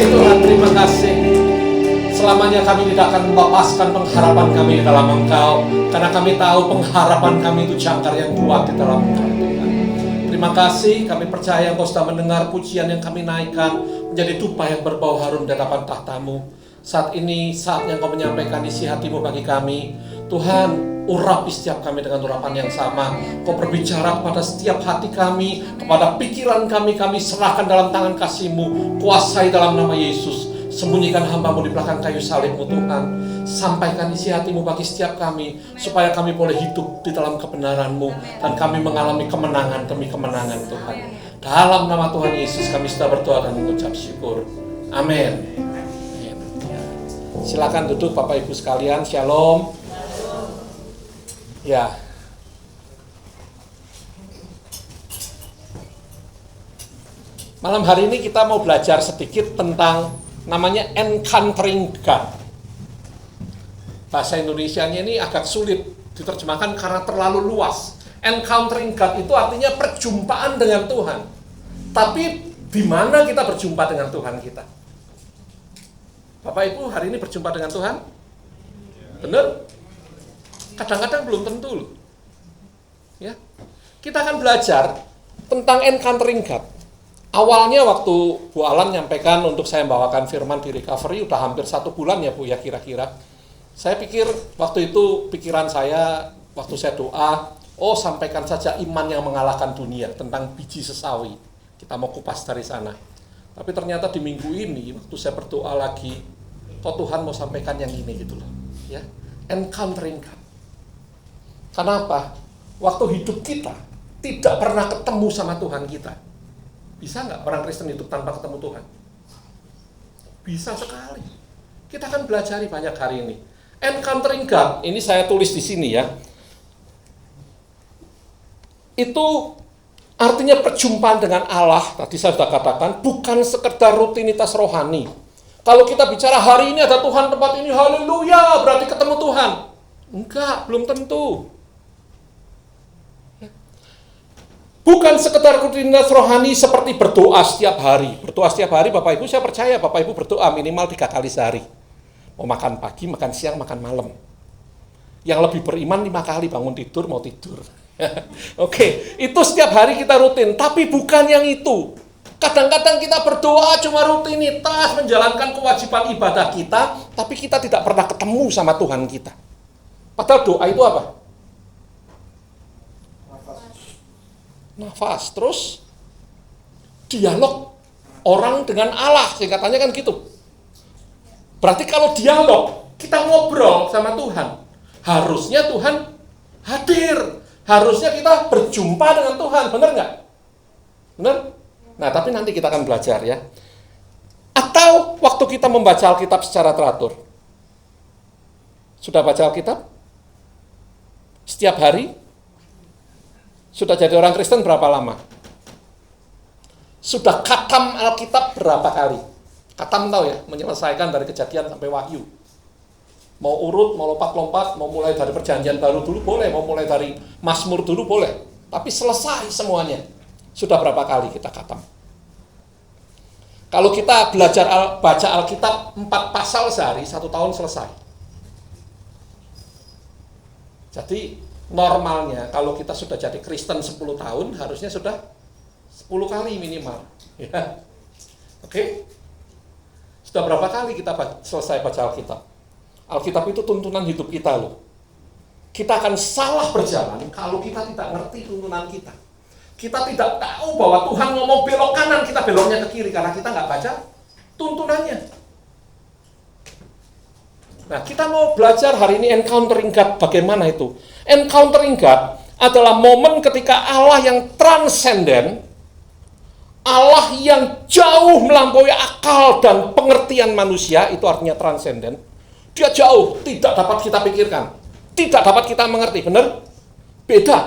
kasih Tuhan, terima kasih. Selamanya kami tidak akan melepaskan pengharapan kami di dalam Engkau, karena kami tahu pengharapan kami itu jangkar yang kuat di dalam Engkau Tuhan. Terima kasih, kami percaya Engkau sudah mendengar pujian yang kami naikkan menjadi dupa yang berbau harum di hadapan tahta-Mu. Saat ini saatnya Engkau menyampaikan isi hati-Mu bagi kami. Tuhan, urapi setiap kami dengan urapan yang sama. Kau berbicara kepada setiap hati kami, kepada pikiran kami serahkan dalam tangan kasih-Mu. Kuasai dalam nama Yesus. Sembunyikan hamba-Mu di belakang kayu salib-Mu Tuhan. Sampaikan isi hati-Mu bagi setiap kami, supaya kami boleh hidup di dalam kebenaran-Mu, dan kami mengalami kemenangan demi kemenangan Tuhan. Dalam nama Tuhan Yesus kami sudah berdoa dan mengucap syukur. Amin. Silakan duduk Bapak Ibu sekalian. Shalom. Ya. Malam hari ini kita mau belajar sedikit tentang namanya encountering God. Bahasa Indonesianya ini agak sulit diterjemahkan karena terlalu luas. Encountering God itu artinya perjumpaan dengan Tuhan. Tapi di mana kita berjumpa dengan Tuhan kita? Bapak Ibu hari ini berjumpa dengan Tuhan? Benar? Kadang-kadang belum tentu loh. Ya. Kita akan belajar tentang encountering God. Awalnya waktu Bu Alan nyampaikan untuk saya membawakan firman di recovery, udah hampir 1 bulan ya Bu ya kira-kira. Saya pikir waktu itu pikiran saya waktu saya doa, sampaikan saja iman yang mengalahkan dunia tentang biji sesawi. Kita mau kupas dari sana. Tapi ternyata di minggu ini waktu saya berdoa lagi, kok Tuhan mau sampaikan yang ini gitu loh. Ya, encountering God. Kenapa? Waktu hidup kita tidak pernah ketemu sama Tuhan kita. Bisa nggak orang Kristen hidup tanpa ketemu Tuhan? Bisa sekali. Kita akan belajar banyak hari ini. Encountering God, ini saya tulis di sini ya. Itu artinya perjumpaan dengan Allah, tadi saya sudah katakan, bukan sekedar rutinitas rohani. Kalau kita bicara hari ini ada Tuhan tempat ini, haleluya, berarti ketemu Tuhan. Enggak, belum tentu. Bukan sekedar rutinitas rohani seperti berdoa setiap hari. Berdoa setiap hari, Bapak Ibu, saya percaya Bapak Ibu berdoa minimal 3 kali sehari. Mau makan pagi, makan siang, makan malam. Yang lebih beriman 5 kali bangun tidur, mau tidur. Oke, itu setiap hari kita rutin. Tapi bukan yang itu. Kadang-kadang kita berdoa cuma rutinitas, menjalankan kewajiban ibadah kita, tapi kita tidak pernah ketemu sama Tuhan kita. Padahal doa itu apa? Nafas, terus dialog orang dengan Allah, singkatannya kan gitu. Berarti kalau dialog, kita ngobrol sama Tuhan, harusnya Tuhan hadir, harusnya kita berjumpa dengan Tuhan, benar nggak? Benar? Nah, tapi nanti kita akan belajar ya. Atau waktu kita membaca Alkitab secara teratur. Sudah baca Alkitab? Setiap hari? Sudah jadi orang Kristen berapa lama? Sudah khatam Alkitab berapa kali? Khatam tahu ya, menyelesaikan dari Kejadian sampai Wahyu. Mau urut, mau lompat-lompat, mau mulai dari Perjanjian Baru dulu boleh, mau mulai dari Mazmur dulu boleh. Tapi selesai semuanya. Sudah berapa kali kita khatam? Kalau kita belajar baca Alkitab 4 pasal sehari, 1 tahun selesai. Jadi normalnya kalau kita sudah jadi Kristen 10 tahun, harusnya sudah 10 kali minimal. Ya. Oke? Sudah berapa kali kita selesai baca Alkitab? Alkitab itu tuntunan hidup kita loh. Kita akan salah berjalan kalau kita tidak ngerti tuntunan kita. Kita tidak tahu bahwa Tuhan ngomong belok kanan, kita beloknya ke kiri karena kita nggak baca tuntunannya. Nah, kita mau belajar hari ini encountering God, bagaimana itu? Encountering God adalah momen ketika Allah yang transenden, Allah yang jauh melampaui akal dan pengertian manusia, itu artinya transenden. Dia jauh, tidak dapat kita pikirkan, tidak dapat kita mengerti, benar? Beda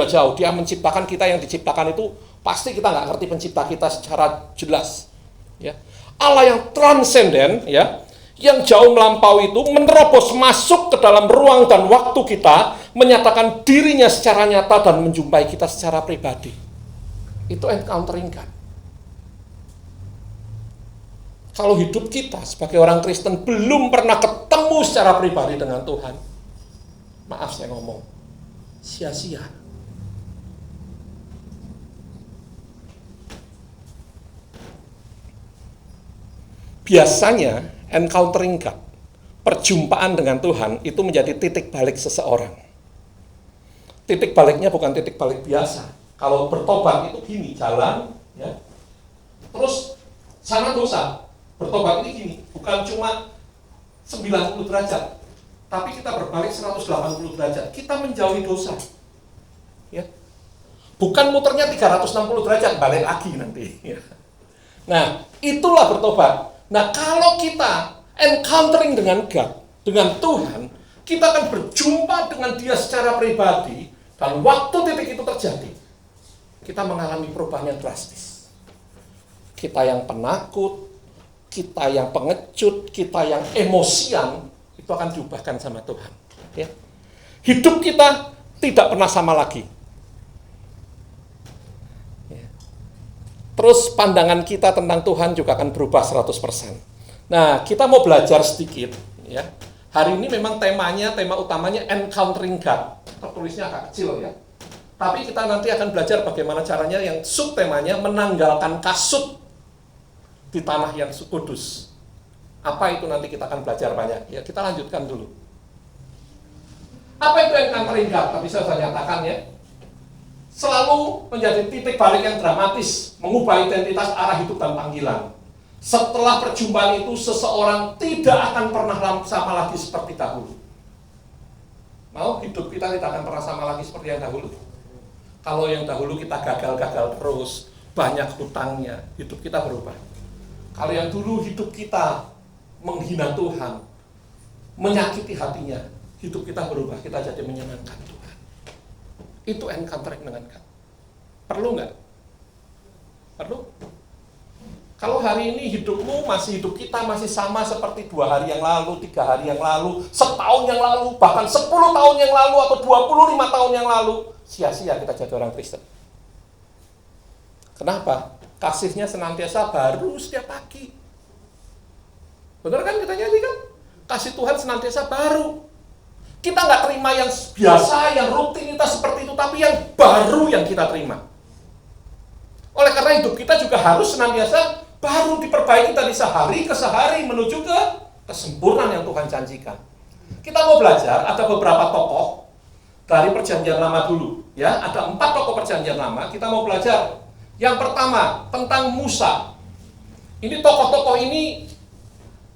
jauh. Dia menciptakan kita, yang diciptakan itu pasti kita nggak ngerti pencipta kita secara jelas. Ya. Allah yang transenden, ya, yang jauh melampaui itu menerobos masuk ke dalam ruang dan waktu kita, menyatakan dirinya secara nyata dan menjumpai kita secara pribadi. Itu encountering God. Kalau hidup kita sebagai orang Kristen belum pernah ketemu secara pribadi dengan Tuhan, maaf saya ngomong, sia-sia. Biasanya encountering God, perjumpaan dengan Tuhan itu menjadi titik balik seseorang. Titik baliknya bukan titik balik biasa. Kalau bertobat itu gini, jalan, ya. Terus sana dosa. Bertobat ini gini, bukan cuma 90 derajat, tapi kita berbalik 180 derajat. Kita menjauhi dosa. Ya. Bukan muternya 360 derajat, balik lagi nanti. Ya. Nah, itulah bertobat. Nah, kalau kita encountering dengan God, dengan Tuhan, kita akan berjumpa dengan Dia secara pribadi, dan waktu titik itu terjadi, kita mengalami perubahan yang drastis. Kita yang penakut, kita yang pengecut, kita yang emosian, itu akan diubahkan sama Tuhan. Ya. Hidup kita tidak pernah sama lagi. Ya. Terus pandangan kita tentang Tuhan juga akan berubah 100%. Nah, kita mau belajar sedikit. Ya. Hari ini memang tema utamanya encountering God. Tertulisnya agak kecil ya. Tapi kita nanti akan belajar bagaimana caranya yang subtemanya menanggalkan kasut di tanah yang kudus. Apa itu nanti kita akan belajar banyak. Ya, kita lanjutkan dulu. Apa itu encountering God? Tadi saya sudah nyatakan ya. Selalu menjadi titik balik yang dramatis, mengubah identitas, arah hidup dan panggilan. Setelah perjumpaan itu, seseorang tidak akan pernah sama lagi seperti dahulu. Mau hidup kita tidak akan pernah sama lagi seperti yang dahulu? Kalau yang dahulu kita gagal-gagal terus, banyak hutangnya, hidup kita berubah. Kalau yang dulu hidup kita menghina Tuhan, menyakiti hatinya, hidup kita berubah, kita jadi menyenangkan Tuhan. Itu encountering dengan God. Perlu nggak? Perlu? Kalau hari ini hidupmu hidup kita masih sama seperti 2 hari yang lalu, 3 hari yang lalu, setahun yang lalu, bahkan 10 tahun yang lalu, atau 25 tahun yang lalu, sia-sia kita jadi orang Kristen. Kenapa? Kasihnya senantiasa baru setiap pagi. Benar kan kita nyanyi kan? Kasih Tuhan senantiasa baru. Kita nggak terima yang biasa, yang rutinitas seperti itu, tapi yang baru yang kita terima. Oleh karena hidup kita juga harus senantiasa baru, diperbaiki dari sehari ke sehari menuju ke kesempurnaan yang Tuhan janjikan. Kita mau belajar, ada beberapa tokoh dari Perjanjian Lama dulu. Ya, ada 4 tokoh Perjanjian Lama, kita mau belajar. Yang pertama, tentang Musa. Ini tokoh-tokoh ini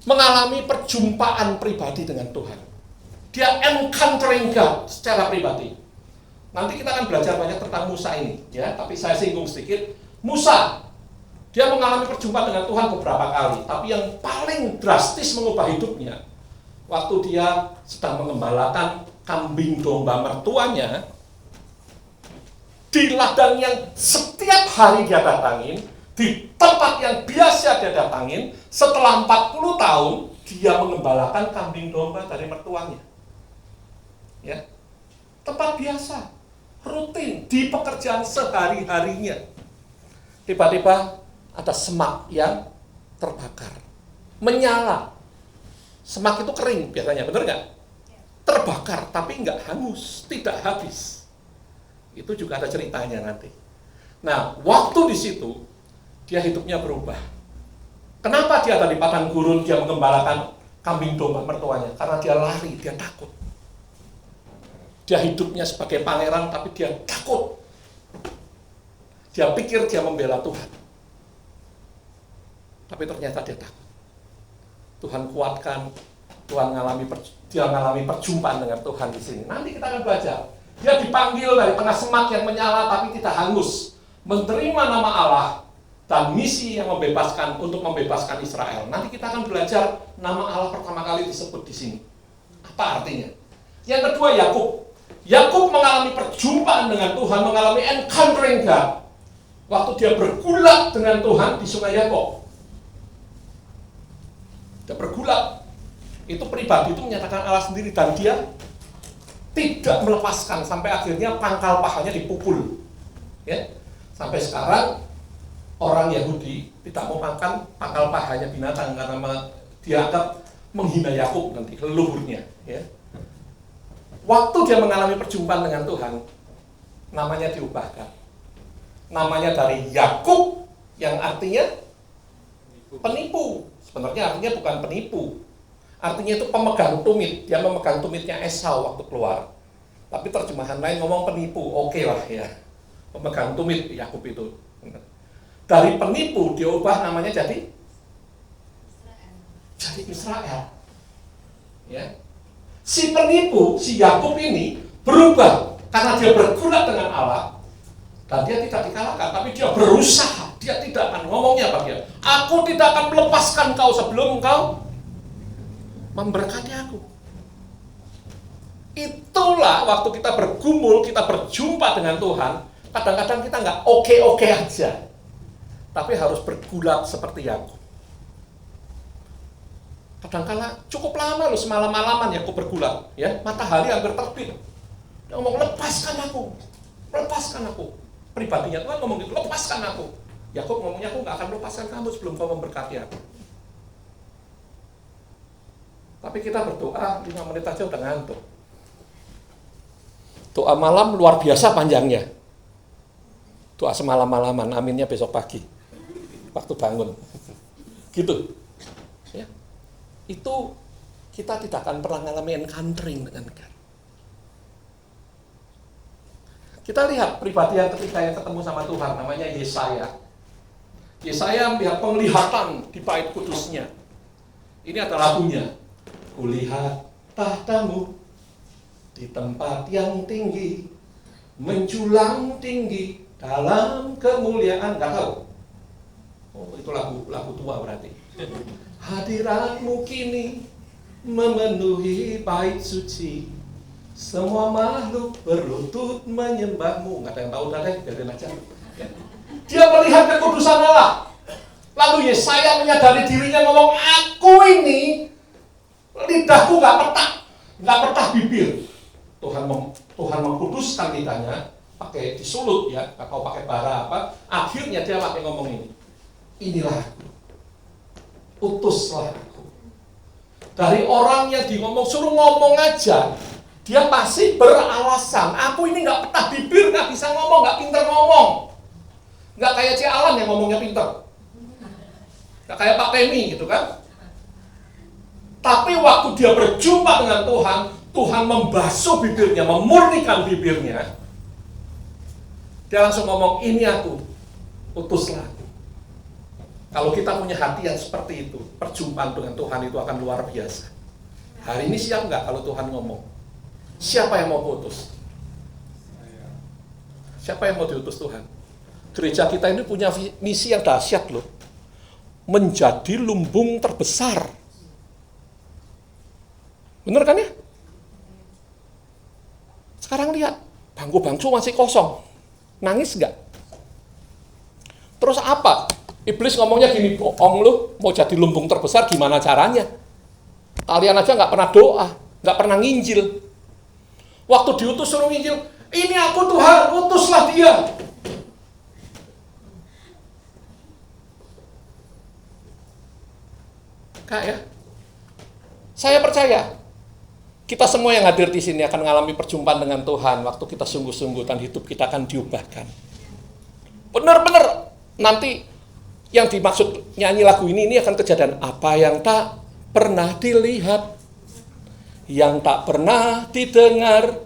mengalami perjumpaan pribadi dengan Tuhan. Dia encountering God secara pribadi. Nanti kita akan belajar banyak tentang Musa ini, ya. Tapi saya singgung sedikit. Musa, dia mengalami perjumpaan dengan Tuhan beberapa kali. Tapi yang paling drastis mengubah hidupnya, waktu dia sedang mengembalakan kambing domba mertuanya, di ladang yang setiap hari dia datangin, di tempat yang biasa dia datangin, setelah 40 tahun, dia mengembalakan kambing domba dari mertuanya. Ya, tempat biasa, rutin, di pekerjaan sehari-harinya. Tiba-tiba ada semak yang terbakar, menyala. Semak itu kering biasanya, benar nggak? Terbakar, tapi nggak hangus, tidak habis. Itu juga ada ceritanya nanti. Nah, waktu di situ, dia hidupnya berubah. Kenapa dia ada di padang gurun, dia mengembalakan kambing domba mertuanya? Karena dia lari, dia takut. Dia hidupnya sebagai pangeran, tapi dia takut. Dia pikir dia membela Tuhan. Tapi ternyata dia takut. Tuhan kuatkan, dia mengalami perjumpaan dengan Tuhan di sini. Nanti kita akan belajar. Dia dipanggil dari tengah semak yang menyala tapi tidak hangus. Menerima nama Allah dan misi yang untuk membebaskan Israel. Nanti kita akan belajar nama Allah pertama kali disebut di sini. Apa artinya? Yang kedua, Yakub. Yakub mengalami perjumpaan dengan Tuhan, mengalami encountering God. Waktu dia bergulat dengan Tuhan di Sungai Yakub. Dia bergulat. Itu pribadi itu menyatakan Allah sendiri dan dia tidak melepaskan sampai akhirnya pangkal pahanya dipukul. Ya. Sampai sekarang orang Yahudi tidak mau makan pangkal pahanya binatang karena dianggap menghina Yakub nanti, leluhurnya. Ya. Waktu dia mengalami perjumpaan dengan Tuhan, namanya diubahkan. Namanya dari Yakub yang artinya penipu. Sebenarnya artinya bukan penipu. Artinya itu pemegang tumit. Dia memegang tumitnya Esau waktu keluar. Tapi terjemahan lain ngomong penipu. Oke lah ya. Pemegang tumit Yakub itu. Dari penipu dia ubah namanya jadi Israel. Ya. Si penipu, si Yakub ini berubah karena dia bergulat dengan Allah dan dia tidak dikalahkan, tapi dia berusaha. Dia tidak akan ngomongnya apa dia? Aku tidak akan melepaskan kau sebelum kau memberkati aku. Itulah waktu kita bergumul, kita berjumpa dengan Tuhan. Kadang-kadang kita nggak oke-oke aja, tapi harus bergulat seperti Yakub. Kadang-kala cukup lama loh, semalam-malaman Yakub bergulat, ya, matahari hampir terbit. Dia ngomong, lepaskan aku. Pribadinya Tuhan ngomong gitu, lepaskan aku. Yakub ngomongnya, aku nggak akan melepaskan kamu sebelum kau memberkati aku. Tapi kita berdoa 5 menit aja udah ngantuk. Doa malam luar biasa panjangnya. Doa semalam-malaman, aminnya besok pagi. Waktu bangun. Gitu. Ya. Itu kita tidak akan pernah mengalami encountering dengan God. Kita lihat pribadi yang ketika yang ketemu sama Tuhan, namanya Yesaya. Yesaya melihat penglihatan di bait kudusnya. Ini adalah lagunya. Kulihat tahtamu di tempat yang tinggi, menjulang tinggi dalam kemuliaan. Nggak tahu? Oh, itu lagu tua berarti. Hadiratmu kini memenuhi bait suci, semua makhluk berlutut menyembahmu. Nggak ada yang tahu, udah deh, biarin aja. Ya. Dia melihat kekudusan Allah. Lalu Yesaya menyadari dirinya ngomong, aku ini lidahku nggak petah bibir. Tuhan mengkuduskan lidahnya pakai disulut ya, atau pakai bara apa. Akhirnya dia pakai ngomong ini. Inilah aku. Utuslah aku. Dari orang yang suruh ngomong aja, dia pasti beralasan. Aku ini nggak petah bibir, nggak bisa ngomong, nggak pinter ngomong. Nggak kayak Cik Alan yang ngomongnya pinter. Nggak kayak Pak Temi gitu kan. Tapi waktu dia berjumpa dengan Tuhan, Tuhan membasuh bibirnya, memurnikan bibirnya. Dia langsung ngomong, ini aku, utuslah aku. Kalau kita punya hati yang seperti itu, perjumpaan dengan Tuhan itu akan luar biasa. Hari ini siap nggak kalau Tuhan ngomong? Siapa yang mau diutus? Siapa yang mau diutus Tuhan? Gereja kita ini punya misi yang dahsyat loh. Menjadi lumbung terbesar. Bener kan ya? Sekarang lihat, bangku-bangku masih kosong. Nangis nggak? Terus apa? Iblis ngomongnya gini, bohong lu, mau jadi lumbung terbesar gimana caranya? Kalian aja nggak pernah doa, nggak pernah nginjil. Waktu diutus suruh nginjil, ini aku Tuhan, utuslah dia. Kak ya, saya percaya kita semua yang hadir di sini akan mengalami perjumpaan dengan Tuhan waktu kita sungguh-sungguh dan hidup kita akan diubahkan. Benar-benar nanti yang dimaksud nyanyi lagu ini akan kejadian apa yang tak pernah dilihat, yang tak pernah didengar,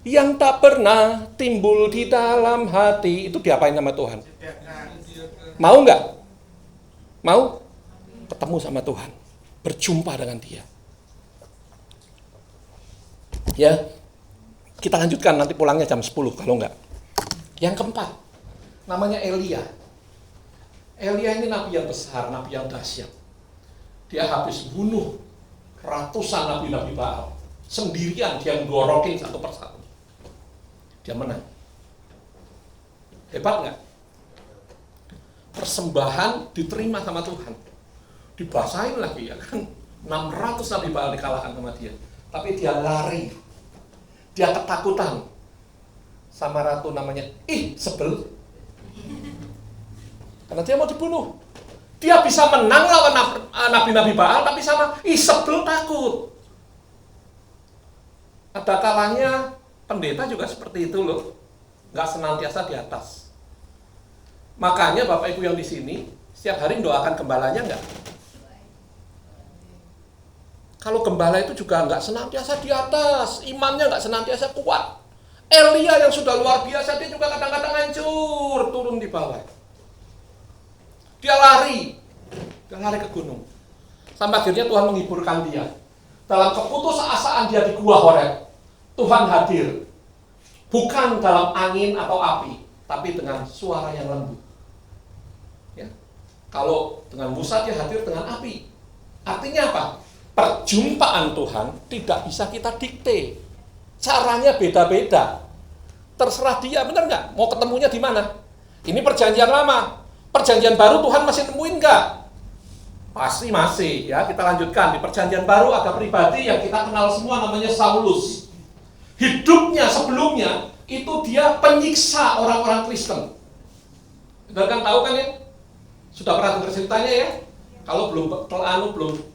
yang tak pernah timbul di dalam hati. Itu diapain sama Tuhan? Mau nggak? Mau? Ketemu sama Tuhan, berjumpa dengan Dia. Ya, kita lanjutkan nanti pulangnya jam 10 kalau enggak. Yang keempat, namanya Elia. Elia ini nabi yang besar, nabi yang dahsyat. Dia habis bunuh ratusan nabi-nabi Baal. Sendirian dia menggorokin satu persatu. Dia menang. Hebat nggak? Persembahan diterima sama Tuhan. Dibasahin lagi ya kan. 600 nabi Baal dikalahkan sama dia. Tapi dia lari. Dia ketakutan. Sama ratu namanya sebel. Karena dia mau dibunuh. Dia bisa menang lawan nabi-nabi Baal, tapi sama Isabel takut. Ada kalanya pendeta juga seperti itu loh. Nggak senantiasa di atas. Makanya Bapak Ibu yang di sini, setiap hari doakan gembalanya nggak? Kalau gembala itu juga nggak senantiasa di atas, imannya nggak senantiasa kuat. Elia yang sudah luar biasa, dia juga kadang-kadang hancur, turun di bawah. Dia lari ke gunung. Sampai akhirnya Tuhan menghiburkan dia. Dalam keputusasaan dia di Gua Horeb, Tuhan hadir. Bukan dalam angin atau api, tapi dengan suara yang lembut. Ya. Kalau dengan Musa dia hadir dengan api. Artinya apa? Perjumpaan Tuhan tidak bisa kita dikte. Caranya beda-beda. Terserah dia, benar nggak? Mau ketemunya di mana? Ini perjanjian lama. Perjanjian baru Tuhan masih nemuin nggak? Pasti masih. Ya, kita lanjutkan. Di perjanjian baru ada pribadi yang kita kenal semua namanya Saulus. Hidupnya sebelumnya itu dia penyiksa orang-orang Kristen. Sudah kan tahu kan ya? Sudah pernah dengar ceritanya ya? Kalau belum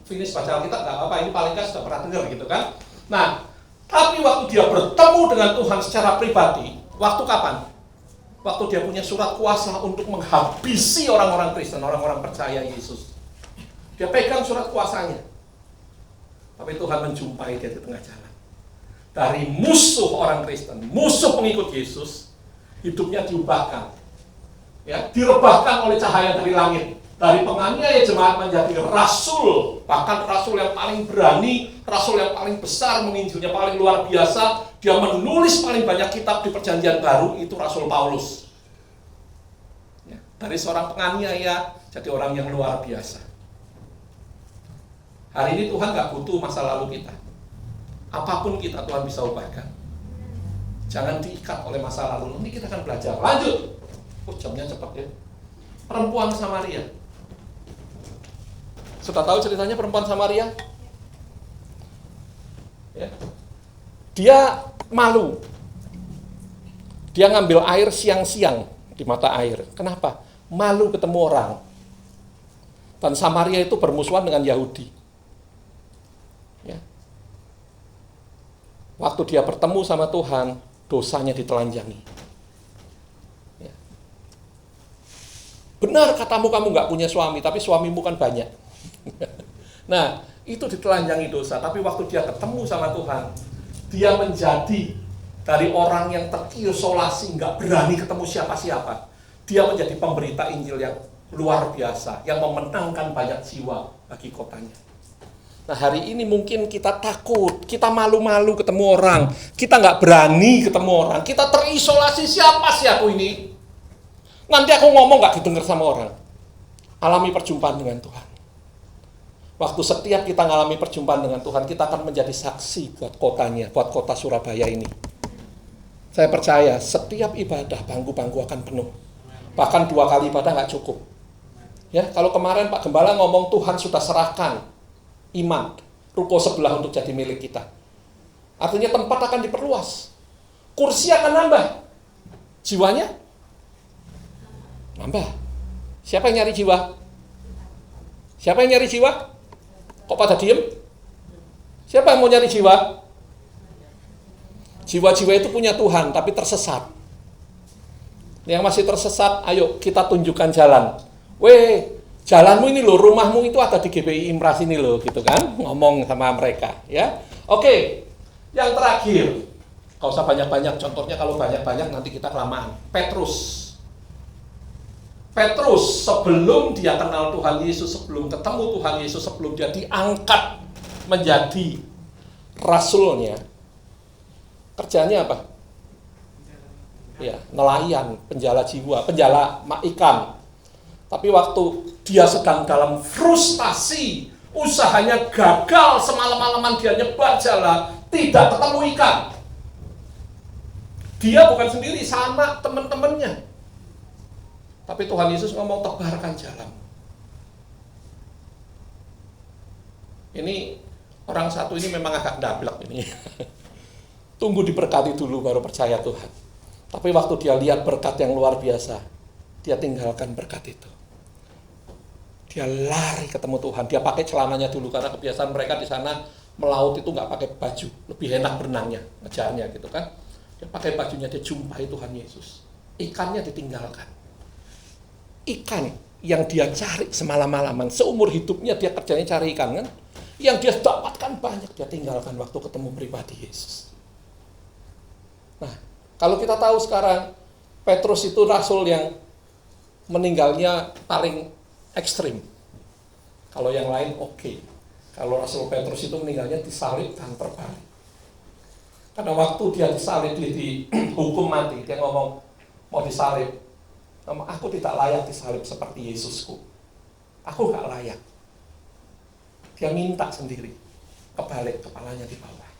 finish baca Alkitab nggak apa-apa, ini paling nggak sudah pernah dengar gitu kan? Nah, tapi waktu dia bertemu dengan Tuhan secara pribadi, waktu kapan? Waktu dia punya surat kuasa untuk menghabisi orang-orang Kristen, orang-orang percaya Yesus. Dia pegang surat kuasanya. Tapi Tuhan menjumpai dia di tengah jalan. Dari musuh orang Kristen, musuh pengikut Yesus, hidupnya diubahkan. Ya, direbahkan oleh cahaya dari langit. Dari penganiaya jemaat menjadi rasul, bahkan rasul yang paling berani, rasul yang paling besar, menginjilnya paling luar biasa. Dia menulis paling banyak kitab di perjanjian baru, itu Rasul Paulus. Ya, dari seorang penganiaya jadi orang yang luar biasa. Hari ini Tuhan gak butuh masa lalu kita. Apapun kita Tuhan bisa ubahkan. Jangan diikat oleh masa lalu. Nanti kita akan belajar. Lanjut. Jamnya cepat ya. Perempuan Samaria. Sudah tahu ceritanya perempuan Samaria? Ya. Dia malu. Dia ngambil air siang-siang di mata air. Kenapa? Malu ketemu orang. Dan Samaria itu bermusuhan dengan Yahudi. Ya. Waktu dia bertemu sama Tuhan, dosanya ditelanjangi. Ya. Benar katamu kamu nggak punya suami, tapi suamimu kan banyak. Nah, itu ditelanjangi dosa. Tapi waktu dia ketemu sama Tuhan, dia menjadi dari orang yang terisolasi, nggak berani ketemu siapa-siapa. Dia menjadi pemberita Injil yang luar biasa, yang memenangkan banyak jiwa bagi kotanya. Nah, hari ini mungkin kita takut, kita malu-malu ketemu orang, kita nggak berani ketemu orang, kita terisolasi, siapa sih aku ini? Nanti aku ngomong nggak didengar sama orang. Alami perjumpaan dengan Tuhan. Waktu setiap kita mengalami perjumpaan dengan Tuhan, kita akan menjadi saksi buat kotanya, buat kota Surabaya ini. Saya percaya setiap ibadah bangku-bangku akan penuh. Bahkan 2 kali ibadah nggak cukup. Ya, kalau kemarin Pak Gembala ngomong Tuhan sudah serahkan iman, ruko sebelah untuk jadi milik kita. Artinya tempat akan diperluas. Kursi akan nambah. Jiwanya? Nambah. Siapa yang nyari jiwa? Siapa yang nyari jiwa? Kok pada diem? Siapa yang mau nyari jiwa? Jiwa-jiwa itu punya Tuhan, tapi tersesat. Yang masih tersesat, ayo kita tunjukkan jalan. Weh, jalanmu ini loh, rumahmu itu ada di GBI Imras ini loh, gitu kan? Ngomong sama mereka, ya. Oke, yang terakhir. Gak usah banyak-banyak, contohnya kalau banyak-banyak nanti kita kelamaan. Petrus sebelum dia kenal Tuhan Yesus, sebelum ketemu Tuhan Yesus, sebelum dia diangkat menjadi rasulnya, kerjanya apa? Ya, nelayan, penjala jiwa, penjala ikan. Tapi waktu dia sedang dalam frustasi, usahanya gagal, semalam-malaman dia nyebar jala, tidak ketemu ikan. Dia bukan sendiri, sama teman-temannya. Tapi Tuhan Yesus ngomong tebarkan jalan. Ini orang satu ini memang agak dablek ini. Tunggu diberkati dulu baru percaya Tuhan. Tapi waktu dia lihat berkat yang luar biasa, dia tinggalkan berkat itu. Dia lari ketemu Tuhan. Dia pakai celananya dulu karena kebiasaan mereka di sana melaut itu nggak pakai baju, lebih enak berenangnya, ngejarnya gitu kan. Dia pakai bajunya, dia jumpai Tuhan Yesus. Ikannya ditinggalkan. Ikan yang dia cari semalam-malaman, seumur hidupnya dia kerjanya cari ikan kan. Yang dia dapatkan banyak, dia tinggalkan waktu ketemu pribadi Yesus. Nah, kalau kita tahu sekarang, Petrus itu rasul yang meninggalnya paling ekstrim. Kalau yang lain oke. Kalau Rasul Petrus itu meninggalnya disalib dan terbalik. Karena waktu dia disalib, dia dihukum mati, dia ngomong mau disalib. Aku tidak layak disalib seperti Yesusku. Aku gak layak. Dia minta sendiri, kebalik, kepalanya di bawah.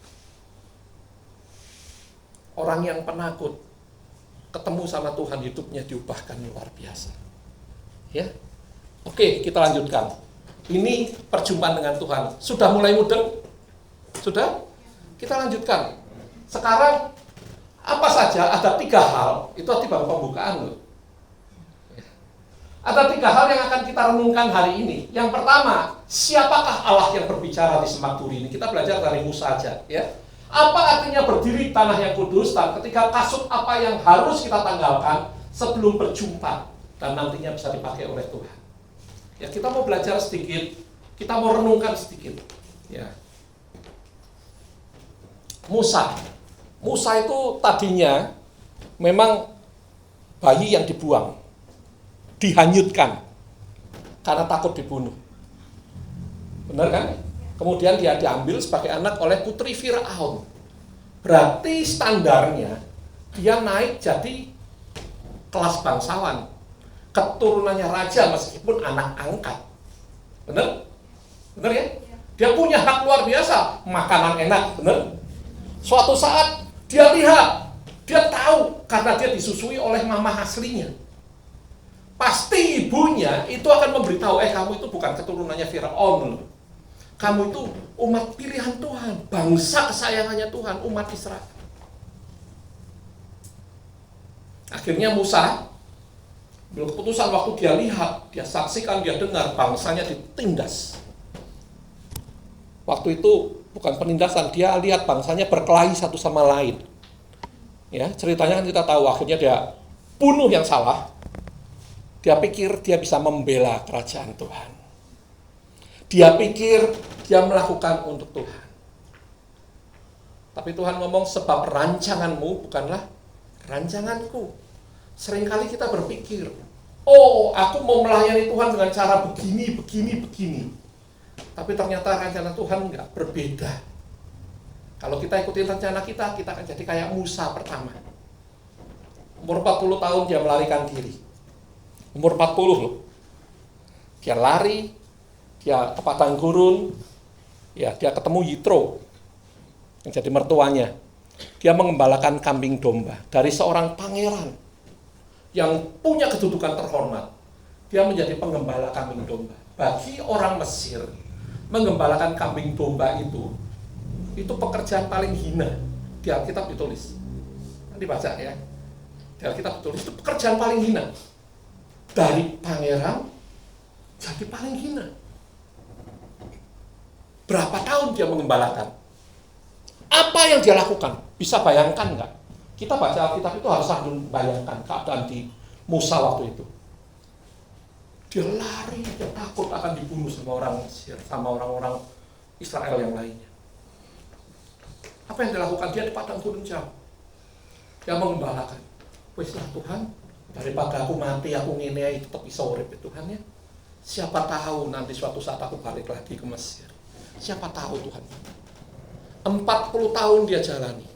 Orang yang penakut ketemu sama Tuhan, hidupnya diubahkan luar biasa. Ya, oke, kita lanjutkan. Ini perjumpaan dengan Tuhan. Sudah mulai mudeng? Sudah? Kita lanjutkan. Sekarang, apa saja? Ada 3 hal. Itu tadi baru pembukaan loh. Ada 3 hal yang akan kita renungkan hari ini. Yang pertama, siapakah Allah yang berbicara di Semak Duri ini? Kita belajar dari Musa aja. Ya. Apa artinya berdiri di tanah yang kudus? Dan ketika kasut apa yang harus kita tanggalkan sebelum berjumpa dan nantinya bisa dipakai oleh Tuhan. Ya, kita mau belajar sedikit, kita mau renungkan sedikit. Ya. Musa itu tadinya memang bayi yang dibuang, dihanyutkan karena takut dibunuh. Benar kan? Kemudian dia diambil sebagai anak oleh putri Firaun. Berarti standarnya dia naik jadi kelas bangsawan. Keturunannya raja meskipun anak angkat. Benar? Benar ya? Dia punya hak luar biasa, makanan enak, benar? Suatu saat dia lihat, dia tahu karena dia disusui oleh mama aslinya. Pasti ibunya itu akan memberitahu, kamu itu bukan keturunannya Firaun. Kamu itu umat pilihan Tuhan, bangsa kesayangannya Tuhan, umat Israel. Akhirnya Musa ambil keputusan waktu dia lihat, dia saksikan, dia dengar bangsanya ditindas. Waktu itu bukan penindasan, dia lihat bangsanya berkelahi satu sama lain. Ya, ceritanya kan kita tahu akhirnya dia bunuh yang salah. Dia pikir dia bisa membela kerajaan Tuhan. Dia pikir dia melakukan untuk Tuhan. Tapi Tuhan ngomong, sebab rancanganmu bukanlah rancanganku. Seringkali kita berpikir, aku mau melayani Tuhan dengan cara begini. Tapi ternyata rencana Tuhan enggak, berbeda. Kalau kita ikutin rencana kita akan jadi kayak Musa pertama. Umur 40 tahun dia melarikan diri. Umur 40 loh. Dia lari, dia ke padang gurun, ya dia ketemu Yitro yang jadi mertuanya. Dia mengembalakan kambing domba dari seorang pangeran yang punya kedudukan terhormat. Dia menjadi pengembala kambing domba. Bagi orang Mesir, mengembalakan kambing domba itu pekerjaan paling hina. Di Alkitab ditulis. Nanti baca ya. Di Alkitab ditulis, itu pekerjaan paling hina. Dari pangeran jadi paling hina. Berapa tahun dia mengembalakan? Apa yang dia lakukan? Bisa bayangkan nggak? Kita baca Alkitab itu harus sambil bayangkan keadaan di Musa waktu itu. Dia lari, dia takut akan dibunuh sama orang Mesir, sama orang-orang Israel yang lainnya. Apa yang dilakukan? Dia di padang gurun jauh. Dia mengembalakan. Weslah Tuhan, daripada aku mati, aku ngene tetap bisa urip Tuhan ya. Siapa tahu nanti suatu saat aku balik lagi ke Mesir. Siapa tahu Tuhan. 40 tahun dia jalani.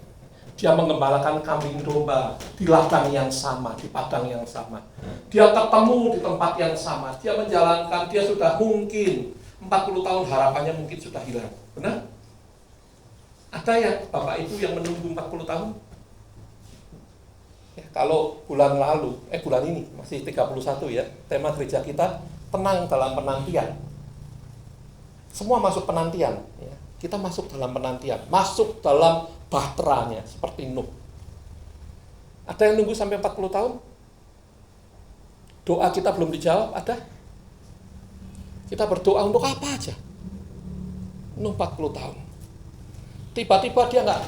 Dia mengembalakan kambing domba di ladang yang sama, di padang yang sama. Dia ketemu di tempat yang sama. Dia menjalankan, dia sudah mungkin 40 tahun harapannya mungkin sudah hilang. Benar? Ada ya Bapak Ibu yang menunggu 40 tahun? Ya, kalau bulan lalu, bulan ini masih 31 ya, tema gereja kita tenang dalam penantian. Semua masuk penantian. Ya. Kita masuk dalam penantian, masuk dalam bahteranya seperti Nuh. Ada yang nunggu sampai 40 tahun? Doa kita belum dijawab, ada? Kita berdoa untuk apa aja? Untuk 40 tahun. Tiba-tiba dia nggak,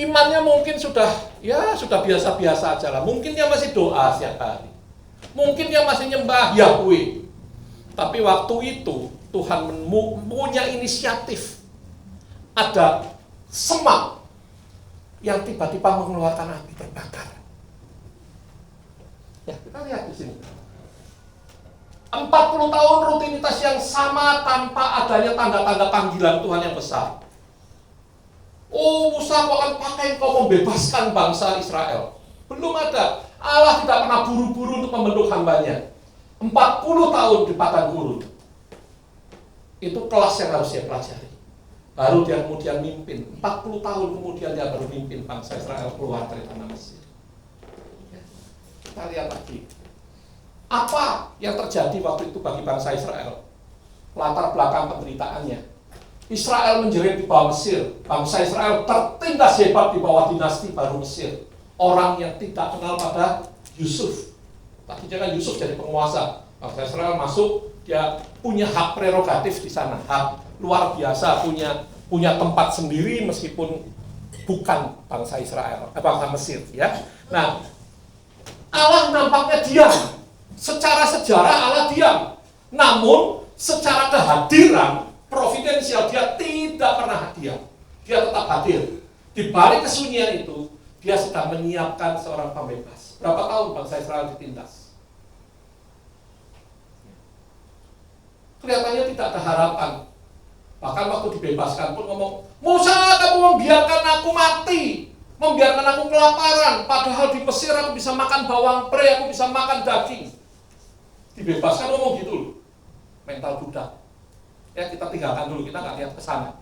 imannya mungkin sudah biasa-biasa aja lah. Mungkin dia masih doa setiap hari. Mungkin dia masih nyembah Yahweh. Tapi waktu itu Tuhan punya inisiatif. Ada semak yang tiba-tiba mengeluarkan api terbakar. Ya, kita lihat di sini. 40 tahun rutinitas yang sama tanpa adanya tanda-tanda panggilan Tuhan yang besar. Oh, Musa, kau akan pakai kau membebaskan bangsa Israel. Belum ada. Allah tidak pernah buru-buru untuk membentuk hambanya. 40 tahun di padang gurun. Itu kelas yang harus dia pelajari. Baru dia kemudian mimpin. 40 tahun kemudian dia baru mimpin bangsa Israel keluar dari tanah Mesir. Ya. Kita lihat lagi. Apa yang terjadi waktu itu bagi bangsa Israel? Latar belakang penderitaannya. Israel menjerit di bawah Mesir. Bangsa Israel tertindas hebat di bawah dinasti baru Mesir. Orang yang tidak kenal pada Yusuf. Tadi jangan Yusuf jadi penguasa. Bangsa Israel masuk, dia punya hak prerogatif di sana. Hak luar biasa, punya tempat sendiri meskipun bukan bangsa Israel, bangsa Mesir. Ya. Nah, Allah nampaknya diam. Secara sejarah Allah diam. Namun secara kehadiran providensial dia tidak pernah diam. Dia tetap hadir. Di balik kesunyian itu, dia sedang menyiapkan seorang pembebas. Berapa tahun bangsa Israel ditindas? Kelihatannya tidak ada harapan. Bahkan waktu dibebaskan pun ngomong, Musa, kamu membiarkan aku mati, membiarkan aku kelaparan, padahal di Mesir aku bisa makan bawang pre, aku bisa makan daging. Dibebaskan ngomong gitu loh. Mental budak. Ya, kita tinggalkan dulu, kita nggak lihat ke sana.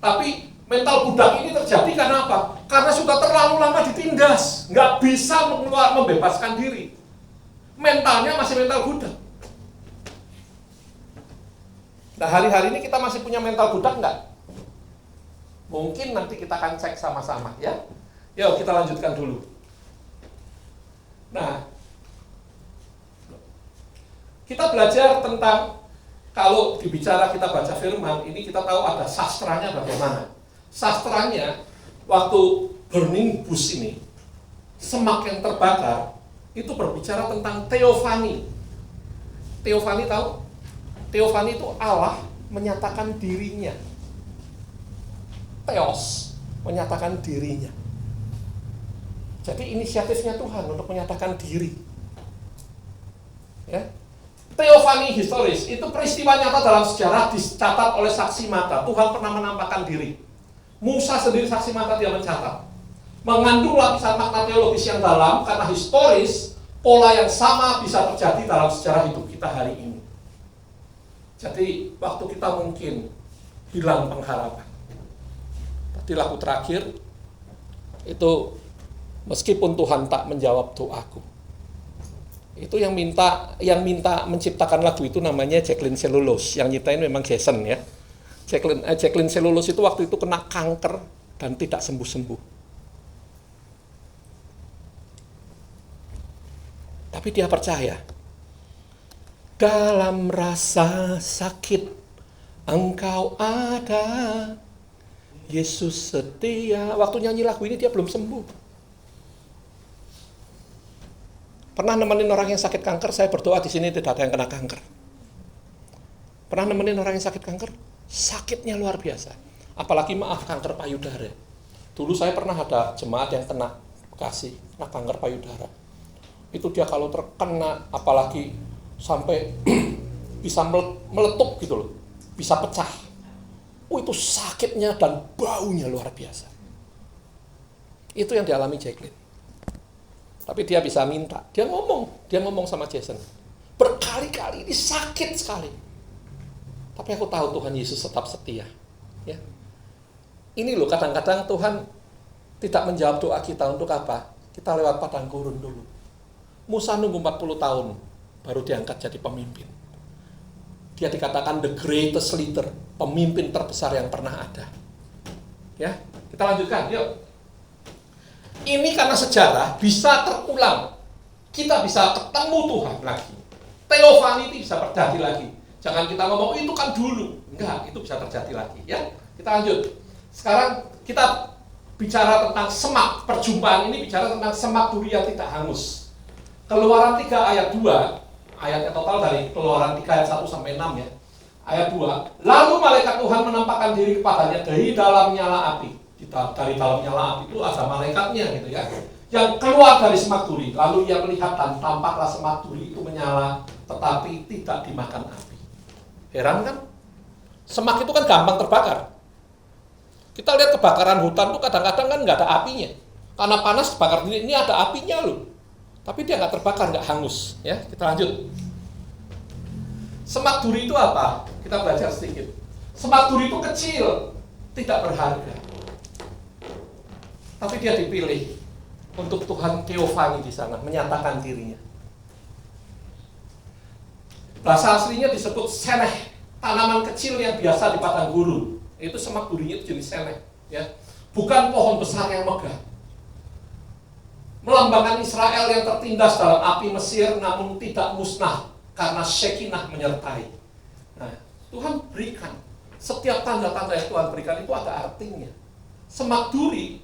Tapi mental budak ini terjadi karena apa? Karena sudah terlalu lama ditindas, nggak bisa membebaskan diri. Mentalnya masih mental budak. Nah, hari-hari ini kita masih punya mental budak nggak? Mungkin nanti kita akan cek sama-sama, ya. Yuk, kita lanjutkan dulu. Nah, kita belajar tentang, kalau dibicara kita baca firman, ini kita tahu ada sastranya bagaimana. Sastranya, waktu burning bush ini, semak yang terbakar, itu berbicara tentang teofani. Teofani tahu? Teofani itu Allah menyatakan dirinya. Theos, menyatakan dirinya. Jadi inisiatifnya Tuhan untuk menyatakan diri. Ya. Teofani historis, itu peristiwa nyata dalam sejarah dicatat oleh saksi mata. Tuhan pernah menampakkan diri. Musa sendiri saksi mata, dia mencatat. Mengandung lapisan makna teologis yang dalam, karena historis, pola yang sama bisa terjadi dalam sejarah hidup kita hari ini. Jadi, waktu kita mungkin hilang pengharapan. Tadi lagu terakhir, itu meskipun Tuhan tak menjawab doaku. Itu yang minta menciptakan lagu itu namanya Jacqueline Selulose, yang nyiptain memang Jason ya. Jacqueline Selulose itu waktu itu kena kanker dan tidak sembuh-sembuh. Tapi dia percaya, dalam rasa sakit Engkau ada, Yesus setia. Waktu nyanyi lagu ini dia belum sembuh. Pernah nemenin orang yang sakit kanker, saya berdoa di sini tidak ada yang kena kanker. Pernah nemenin orang yang sakit kanker, sakitnya luar biasa. Apalagi kanker payudara. Dulu saya pernah ada jemaat yang kena Bekasi, kena kanker payudara. Itu dia kalau terkena, apalagi sampai bisa meletup gitu loh, bisa pecah. Itu sakitnya dan baunya luar biasa. Itu yang dialami Jacqueline. Tapi dia bisa minta, dia ngomong sama Jason. Berkali-kali, ini sakit sekali. Tapi aku tahu Tuhan Yesus tetap setia. Ya. Ini loh, kadang-kadang Tuhan tidak menjawab doa kita untuk apa? Kita lewat padang gurun dulu. Musa nunggu 40 tahun, baru diangkat jadi pemimpin. Dia dikatakan the greatest leader, pemimpin terbesar yang pernah ada. Ya, kita lanjutkan, yuk. Ini karena sejarah bisa terulang. Kita bisa ketemu Tuhan lagi. Teofani itu bisa terjadi lagi. Jangan kita ngomong, itu kan dulu. Enggak, itu bisa terjadi lagi. Ya, kita lanjut. Sekarang kita bicara tentang semak. Perjumpaan ini bicara tentang semak duri yang tidak hangus. Keluaran 3 ayat 2, ayatnya total dari Keluaran 3 ayat 1 sampai 6 ya. Ayat 2, lalu malaikat Tuhan menampakkan diri kepadanya dari dalam nyala api. Dari dalam nyala api itu ada malaikatnya gitu ya, yang keluar dari semak duri. Lalu ia melihat dan tampaklah semak duri itu menyala, tetapi tidak dimakan api. Heran kan? Semak itu kan gampang terbakar. Kita lihat kebakaran hutan tuh kadang-kadang kan nggak ada apinya. Karena panas bakar ini ada apinya loh. Tapi dia nggak terbakar, nggak hangus. Ya, kita lanjut. Semak duri itu apa? Kita belajar sedikit. Semak duri itu kecil, tidak berharga. Tapi dia dipilih untuk Tuhan Theophany di sana, menyatakan dirinya. Bahasa aslinya disebut seneh, tanaman kecil yang biasa di padang gurun. Itu semak durinya itu jenis seneh, ya. Bukan pohon besar yang megah. Melambangkan Israel yang tertindas dalam api Mesir namun tidak musnah karena Shekinah menyertai. Nah, Tuhan berikan setiap tanda-tanda yang Tuhan berikan itu ada artinya. Semak duri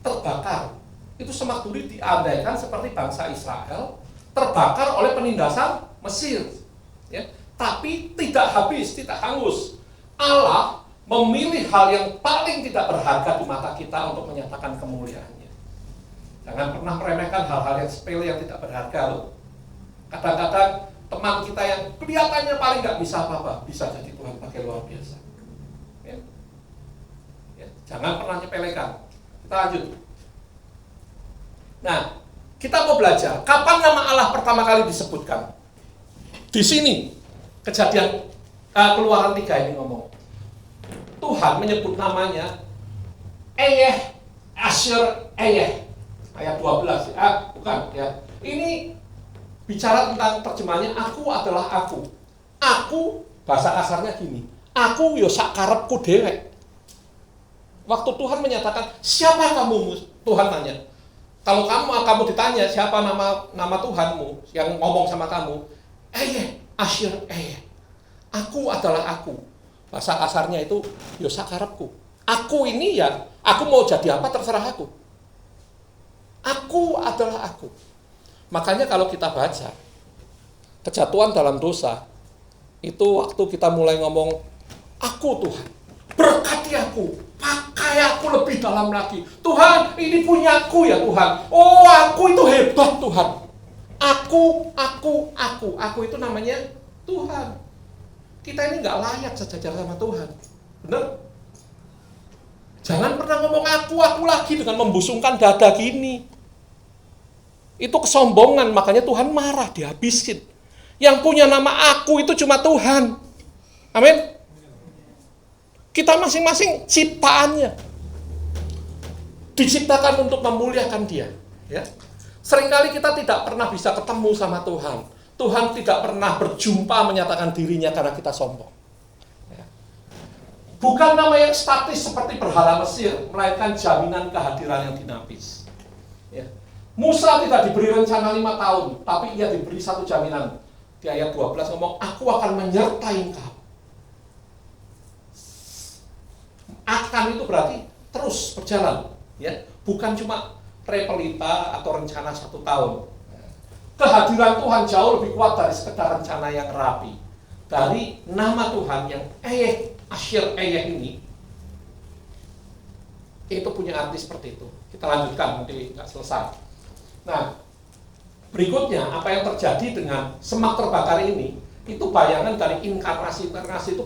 terbakar. Itu semak duri diandaikan seperti bangsa Israel terbakar oleh penindasan Mesir. Ya, tapi tidak habis, tidak hangus. Allah memilih hal yang paling tidak berharga di mata kita untuk menyatakan kemuliaannya. Jangan pernah meremehkan hal-hal yang sepele yang tidak berharga loh. Kadang-kadang teman kita yang kelihatannya paling nggak bisa apa-apa, bisa jadi Tuhan pakai luar biasa. Ya. Ya, jangan pernah nyepelekan. Kita lanjut. Nah, kita mau belajar. Kapan nama Allah pertama kali disebutkan? Di sini, Kejadian Keluaran 3 ini ngomong. Tuhan menyebut namanya Eyeh, Asher, Eyeh. Ayat 12, bukan ya. Ini bicara tentang terjemahannya aku adalah aku. Aku, bahasa kasarnya gini. Aku yo sak karepku dewek. Waktu Tuhan menyatakan, siapa kamu? Tuhan tanya. Kalau kamu ditanya siapa nama Tuhanmu yang ngomong sama kamu, Asher, aku adalah aku. Bahasa kasarnya itu yo sak karepku. Aku ini ya, aku mau jadi apa terserah aku. Aku adalah aku. Makanya kalau kita baca kejatuhan dalam dosa, itu waktu kita mulai ngomong, aku Tuhan, berkati aku, pakai aku lebih dalam lagi. Tuhan, ini punyaku ya Tuhan. Oh, aku itu hebat Tuhan. Aku itu namanya Tuhan. Kita ini nggak layak sejajar sama Tuhan. Benar? Jangan pernah ngomong aku lagi dengan membusungkan dada gini. Itu kesombongan, makanya Tuhan marah, dihabisin. Yang punya nama aku itu cuma Tuhan. Amin. Kita masing-masing ciptaannya diciptakan untuk memuliakan Dia. Ya. Seringkali kita tidak pernah bisa ketemu sama Tuhan. Tuhan tidak pernah berjumpa menyatakan dirinya karena kita sombong. Ya. Bukan nama yang statis seperti berhala Mesir, melainkan jaminan kehadiran yang dinamis. Ya. Musa tidak diberi rencana 5 tahun, tapi ia diberi satu jaminan. Di ayat 12 ngomong, aku akan menyertai engkau. Akan itu berarti terus berjalan, ya, bukan cuma repelita atau rencana 1 tahun. Kehadiran Tuhan jauh lebih kuat dari sekedar rencana yang rapi. Dari nama Tuhan yang Asher ini, itu punya arti seperti itu. Kita lanjutkan, nanti nggak selesai. Nah, berikutnya apa yang terjadi dengan semak terbakar ini, itu bayangan dari inkarnasi. Inkarnasi itu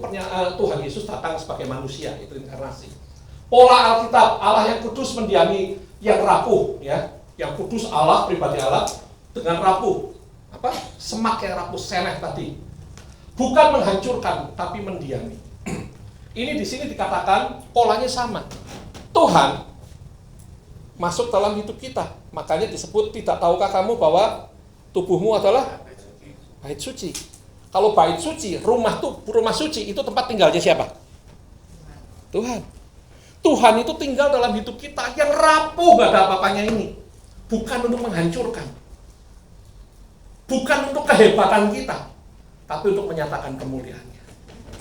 Tuhan Yesus datang sebagai manusia, itu inkarnasi. Pola Alkitab, Allah yang kudus mendiami yang rapuh, ya, yang kudus Allah, pribadi Allah dengan rapuh. Semak yang rapuh, seneh tadi. Bukan menghancurkan, tapi mendiami. Ini di sini dikatakan polanya sama. Tuhan masuk dalam hidup kita. Makanya disebut, tidak tahukah kamu bahwa tubuhmu adalah bait suci. Kalau bait suci, rumah suci itu tempat tinggalnya siapa? Tuhan. Tuhan itu tinggal dalam hidup kita yang rapuh, gak ada apa-apanya ini. Bukan untuk menghancurkan. Bukan untuk kehebatan kita, tapi untuk menyatakan kemuliaan.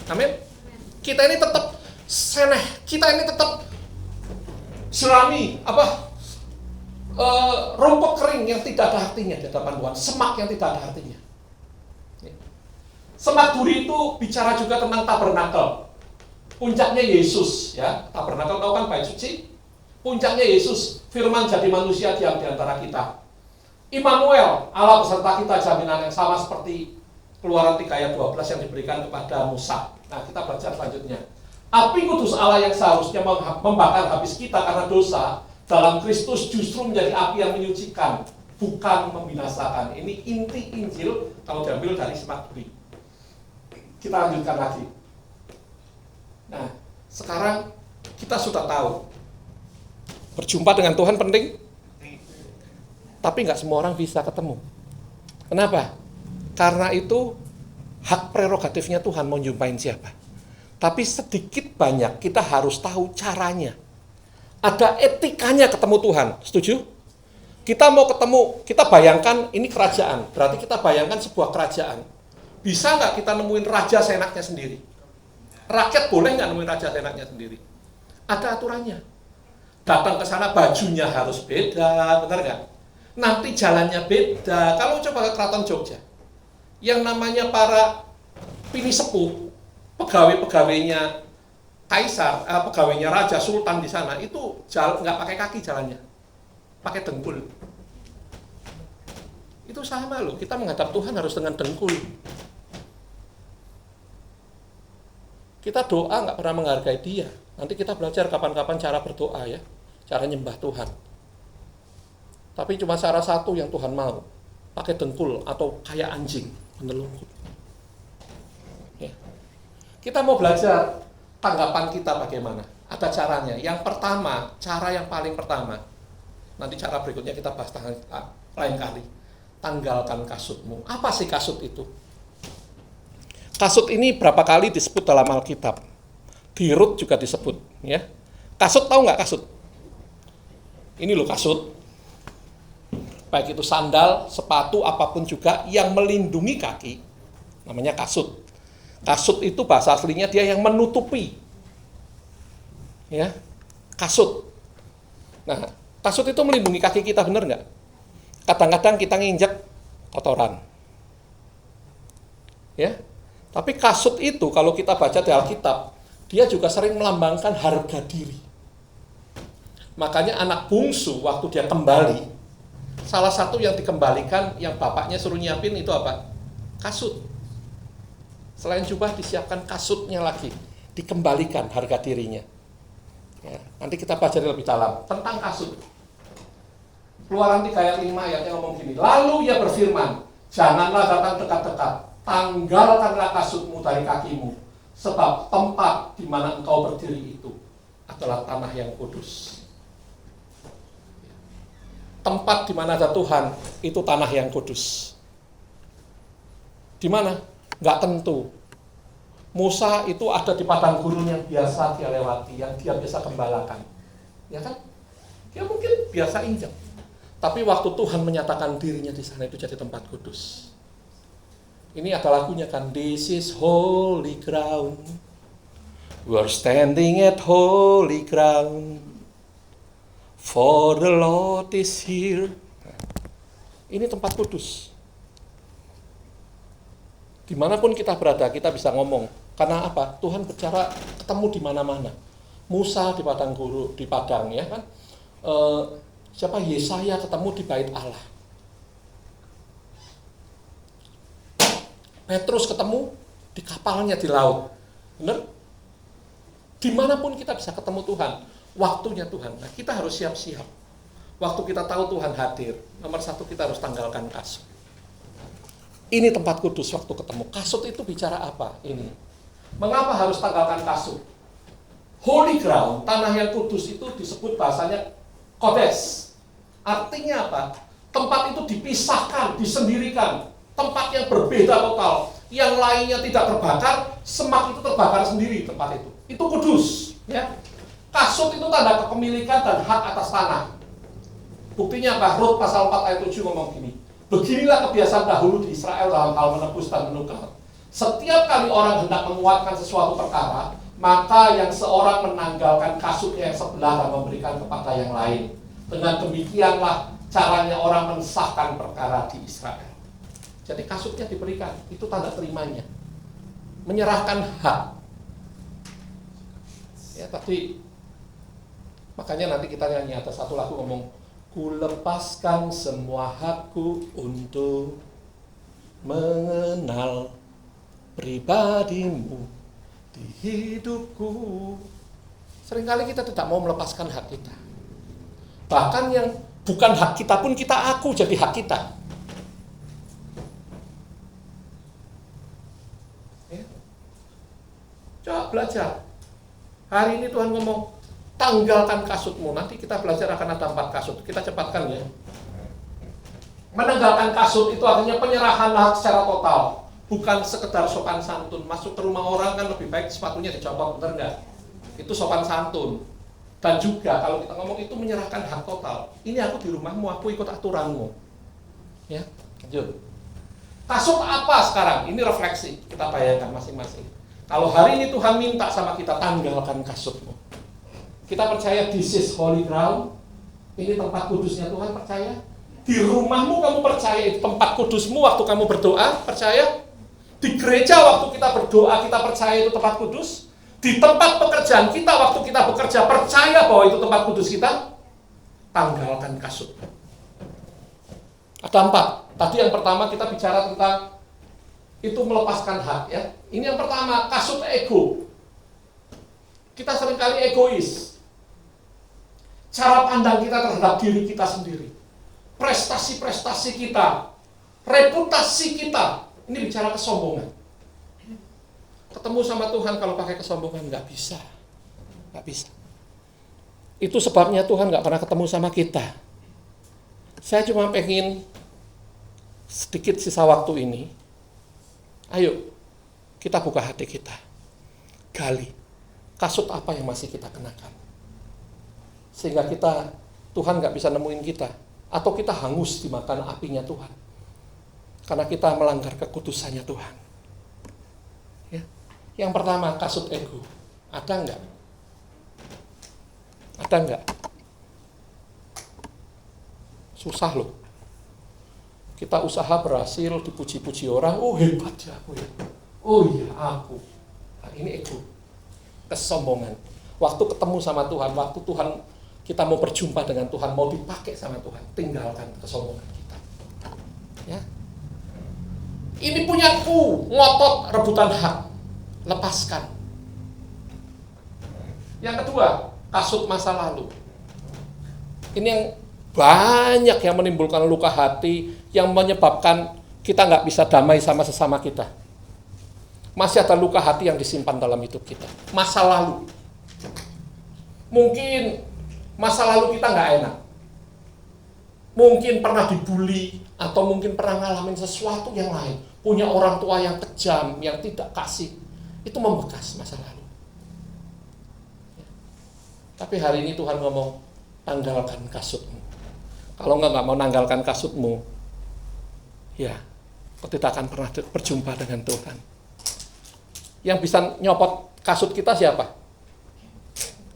Amin. Kita ini tetap seneh, kita ini tetap jerami, rumput kering yang tidak ada artinya di hadapan Tuhan, semak yang tidak ada artinya. Semak duri itu bicara juga tentang tabernakel. Puncaknya Yesus, ya. Tabernakel tahu kan bait suci? Puncaknya Yesus, firman jadi manusia diam di antara kita. Immanuel, Allah beserta kita, jaminan yang sama seperti Keluaran 3 ayat 12 yang diberikan kepada Musa. Nah, kita baca selanjutnya. Api kudus Allah yang seharusnya membakar habis kita karena dosa, dalam Kristus justru menjadi api yang menyucikan, bukan membinasakan. Ini inti Injil kalau diambil dari semak duri. Kita lanjutkan lagi. Nah, sekarang kita sudah tahu berjumpa dengan Tuhan penting, tapi nggak semua orang bisa ketemu. Kenapa? Karena itu hak prerogatifnya Tuhan mau jumpain siapa. Tapi sedikit banyak kita harus tahu caranya. Ada etikanya ketemu Tuhan. Setuju? Kita mau ketemu, kita bayangkan ini kerajaan. Berarti kita bayangkan sebuah kerajaan. Bisa nggak kita nemuin raja seenaknya sendiri? Rakyat boleh nggak nemuin raja seenaknya sendiri? Ada aturannya. Datang ke sana bajunya harus beda, benar nggak? Nanti jalannya beda. Kalau coba ke Keraton Jogja, yang namanya para pini sepuh, pegawai-pegawainya kaisar, pegawainya raja, sultan di sana, itu nggak pakai kaki jalannya, pakai dengkul. Itu sama loh, kita menghadap Tuhan harus dengan dengkul. Kita doa nggak pernah menghargai dia. Nanti kita belajar kapan-kapan cara berdoa ya, cara nyembah Tuhan. Tapi cuma cara satu yang Tuhan mau, pakai dengkul atau kayak anjing, menelungkup. Ya. Kita mau belajar tanggapan kita bagaimana. Ada caranya. Yang pertama, cara yang paling pertama. Nanti cara berikutnya kita bahas lain kali. Tanggalkan kasutmu. Apa sih kasut itu? Kasut ini berapa kali disebut dalam Alkitab. Di Rut juga disebut. Ya. Kasut tahu nggak kasut? Ini loh kasut. Baik itu sandal, sepatu, apapun juga yang melindungi kaki. Namanya kasut. Kasut itu bahasa aslinya dia yang menutupi. Ya, kasut. Nah, kasut itu melindungi kaki kita, benar nggak? Kadang-kadang kita nginjek kotoran. Ya, tapi kasut itu kalau kita baca di Alkitab, dia juga sering melambangkan harga diri. Makanya anak bungsu waktu dia kembali, salah satu yang dikembalikan, yang bapaknya suruh nyiapin itu apa? Kasut. Selain jubah disiapkan kasutnya lagi, dikembalikan harga dirinya. Ya, nanti kita pelajari lebih dalam tentang kasut. Keluaran 3 ayat 5 ayatnya ngomong gini, lalu ia berfirman, janganlah datang dekat-dekat, tanggalkanlah kasutmu dari kakimu, sebab tempat di mana engkau berdiri itu adalah tanah yang kudus. Tempat di mana ada Tuhan, itu tanah yang kudus. Di mana? Nggak tentu. Musa itu ada di padang gurun yang biasa dia lewati, yang dia biasa gembalakan. Ya kan? Dia mungkin biasa injak. Tapi waktu Tuhan menyatakan dirinya di sana, itu jadi tempat kudus. Ini ada lagunya kan, this is holy ground. We're standing at holy ground. For the Lord is here. Ini tempat kudus. Dimanapun kita berada, kita bisa ngomong. Karena apa? Tuhan bicara ketemu di mana-mana. Musa di padang gurun, di padang ya kan. Siapa? Yesaya ketemu di bait Allah. Petrus ketemu di kapalnya di laut. Benar? Dimanapun kita bisa ketemu Tuhan. Waktunya Tuhan. Nah, kita harus siap-siap. Waktu kita tahu Tuhan hadir, nomor satu kita harus tanggalkan kasut. Ini tempat kudus waktu ketemu. Kasut itu bicara apa? Ini. Mengapa harus tanggalkan kasut? Holy ground, tanah yang kudus itu disebut bahasanya kodes. Artinya apa? Tempat itu dipisahkan, disendirikan. Tempat yang berbeda total. Yang lainnya tidak terbakar, semak itu terbakar sendiri tempat itu. Itu kudus. Ya. Kasut itu tanda kepemilikan dan hak atas tanah. Buktinya apa? Rut pasal 4 ayat 7 ngomong gini. Beginilah kebiasaan dahulu di Israel dalam hal menebus dan menukar. Setiap kali orang hendak menguatkan sesuatu perkara, maka yang seorang menanggalkan kasutnya yang sebelah dan memberikan kepada yang lain. Dengan demikianlah caranya orang mensahkan perkara di Israel. Jadi kasutnya diberikan, itu tanda terimanya. Menyerahkan hak. Ya, tadi makanya nanti kita nyanyi ada satu lagu ngomong, ku lepaskan semua hakku untuk mengenal pribadimu di hidupku. Seringkali kita tidak mau melepaskan hak kita. Bahkan yang bukan hak kita pun kita aku jadi hak kita. Ya. Coba belajar. Hari ini Tuhan ngomong, tanggalkan kasutmu. Nanti kita belajar akan ada 4 kasut. Kita cepatkan ya. Menanggalkan kasut itu artinya penyerahan hak secara total. Bukan sekedar sopan santun. Masuk ke rumah orang kan lebih baik sepatunya dicopot, benar nggak? Itu sopan santun. Dan juga kalau kita ngomong itu menyerahkan hak total. Ini aku di rumahmu, aku ikut aturanmu. Ya, lanjut. Kasut apa sekarang? Ini refleksi. Kita bayangkan masing-masing. Kalau hari ini Tuhan minta sama kita, tanggalkan kasutmu. Kita percaya this is holy ground. Ini tempat kudusnya Tuhan, percaya. Di rumahmu kamu percaya itu tempat kudusmu waktu kamu berdoa, percaya. Di gereja waktu kita berdoa, kita percaya itu tempat kudus. Di tempat pekerjaan kita waktu kita bekerja, percaya bahwa itu tempat kudus kita. Tanggalkan kasut. Ada 4. Tadi yang pertama kita bicara tentang itu melepaskan hak ya. Ini yang pertama, kasut ego. Kita seringkali egois. Cara pandang kita terhadap diri kita sendiri. Prestasi-prestasi kita. Reputasi kita. Ini bicara kesombongan. Ketemu sama Tuhan kalau pakai kesombongan nggak bisa. Nggak bisa. Itu sebabnya Tuhan nggak pernah ketemu sama kita. Saya cuma pengen sedikit sisa waktu ini. Ayo, kita buka hati kita. Gali. Kasut apa yang masih kita kenakan. Sehingga Tuhan nggak bisa nemuin kita. Atau kita hangus dimakan apinya Tuhan. Karena kita melanggar kekudusannya Tuhan. Ya. Yang pertama, kasut ego. Ada nggak? Ada nggak? Susah loh. Kita usaha berhasil, dipuji-puji orang, oh hebat ya aku ya. Oh iya aku. Nah, ini ego. Kesombongan. Waktu ketemu sama Tuhan, waktu Tuhan kita mau berjumpa dengan Tuhan, mau dipakai sama Tuhan, tinggalkan kesombongan kita. Ya. Ini punyaku, ngotot rebutan hak. Lepaskan. Yang kedua, kasut masa lalu. Ini yang banyak yang menimbulkan luka hati, yang menyebabkan kita nggak bisa damai sama sesama kita. Masih ada luka hati yang disimpan dalam hidup kita. Masa lalu. Mungkin masa lalu kita nggak enak. Mungkin pernah dibully, atau mungkin pernah ngalamin sesuatu yang lain. Punya orang tua yang kejam, yang tidak kasih. Itu membekas masa lalu. Tapi hari ini Tuhan ngomong, tanggalkan kasutmu. Kalau nggak mau nanggalkan kasutmu, ya, kau tidak akan pernah berjumpa dengan Tuhan. Yang bisa nyopot kasut kita siapa?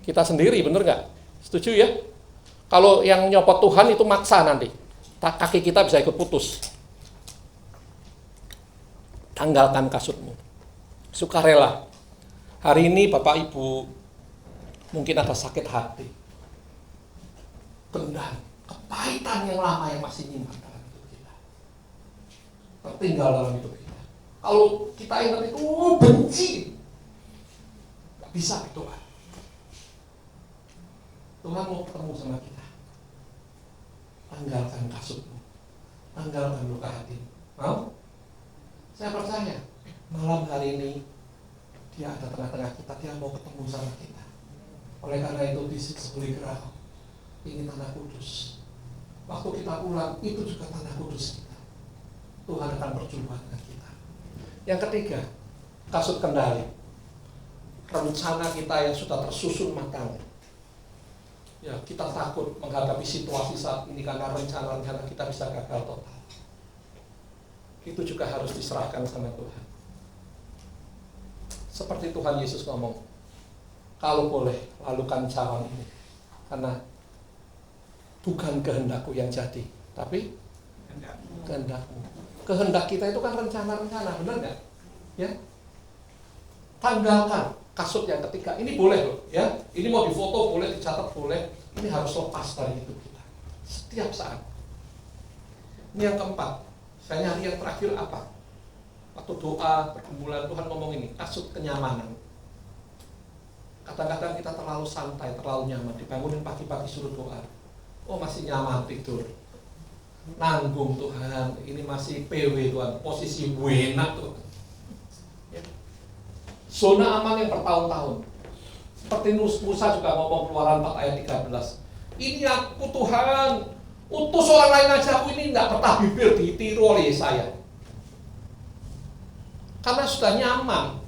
Kita sendiri, bener nggak? Setuju ya? Kalau yang nyopot Tuhan itu maksa nanti. Kaki kita bisa ikut putus. Tanggalkan kasutmu. Sukarela. Hari ini Bapak Ibu mungkin ada sakit hati. Dendam, kepahitan yang lama yang masih nyimpan dalam hidup kita. Tertinggal dalam hidup kita. Kalau kita ingat itu, benci. Gak bisa berdoa. Tuhan mau ketemu sama kita. Tanggalkan kasutmu. Tanggalkan luka hatimu. Mau? Saya percaya malam hari ini dia ada tengah-tengah kita, dia mau ketemu sama kita. Oleh karena itu this is holy ground. Ini tanah kudus. Waktu kita pulang itu juga tanah kudus kita. Tuhan akan berjumpa dengan kita. Yang ketiga, kasut kendali. Rencana kita yang sudah tersusun matang. Ya, kita takut menghadapi situasi saat ini karena rencana-rencana kita bisa gagal total. Itu juga harus diserahkan sama Tuhan. Seperti Tuhan Yesus ngomong, kalau boleh lalukan jalan ini, karena bukan kehendakku yang jadi, tapi kehendakmu. Kehendak kita itu kan rencana-rencana, benar nggak? Ya, tanggalkan kasut yang ketiga. Ini boleh loh, ya. Ini mau difoto boleh, dicatat boleh. Ini harus lepas dari hidup kita setiap saat. Ini yang keempat. Saya nyari yang terakhir apa? Waktu doa pergumulan Tuhan ngomong ini, kasut kenyamanan. Kadang-kadang kita terlalu santai, terlalu nyaman. Dibangunin pagi-pagi suruh doa. Oh, masih nyaman tidur. Nanggung Tuhan, ini masih PW Tuhan, posisi enak Tuhan. Ya. Zona aman yang bertahun-tahun. Seperti Musa juga ngomong Keluaran 4 ayat 13. Ini aku Tuhan, utus orang lain aja, aku ini nggak betah bibir ditiru oleh saya. Karena sudah nyaman,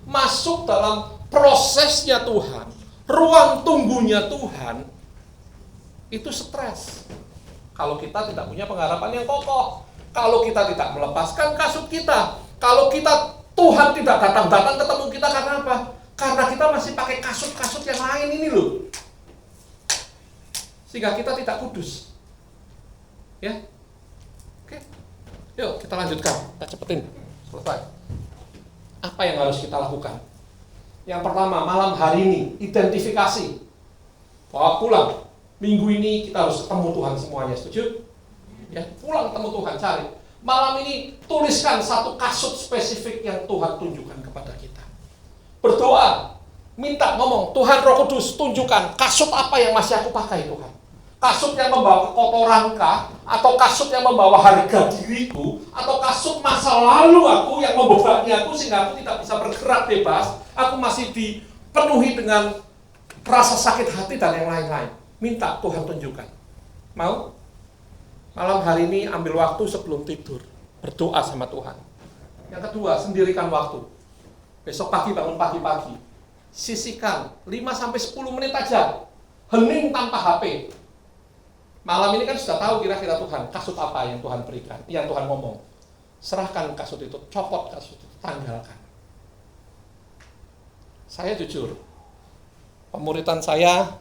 masuk dalam prosesnya Tuhan, ruang tunggunya Tuhan, itu stres. Kalau kita tidak punya pengharapan yang kokoh, kalau kita tidak melepaskan kasut kita, kalau kita Tuhan tidak datang-datang ketemu kita karena apa? Karena kita masih pakai kasut-kasut yang lain ini loh. Sehingga kita tidak kudus. Ya. Oke. Yuk kita lanjutkan, kita cepetin. Selesai. Apa yang harus kita lakukan? Yang pertama, malam hari ini identifikasi. Bawa pulang. Minggu ini kita harus ketemu Tuhan semuanya, setuju? Ya, pulang ketemu Tuhan, cari. Malam ini tuliskan satu kasut spesifik yang Tuhan tunjukkan kepada kita. Berdoa, minta ngomong, Tuhan Roh Kudus tunjukkan kasut apa yang masih aku pakai Tuhan. Kasut yang membawa kekotorankah, atau kasut yang membawa harga diriku, atau kasut masa lalu aku yang membebani aku sehingga aku tidak bisa bergerak bebas, aku masih dipenuhi dengan rasa sakit hati dan yang lain-lain. Minta Tuhan tunjukkan. Mau? Malam hari ini ambil waktu sebelum tidur, berdoa sama Tuhan. Yang kedua, sendirikan waktu. Besok pagi bangun pagi-pagi, sisihkan 5-10 menit aja, hening tanpa HP. Malam ini kan sudah tahu kira-kira Tuhan, kasut apa yang Tuhan berikan, yang Tuhan ngomong. Serahkan kasut itu, copot kasut itu, tanggalkan. Saya jujur, pemuritan saya,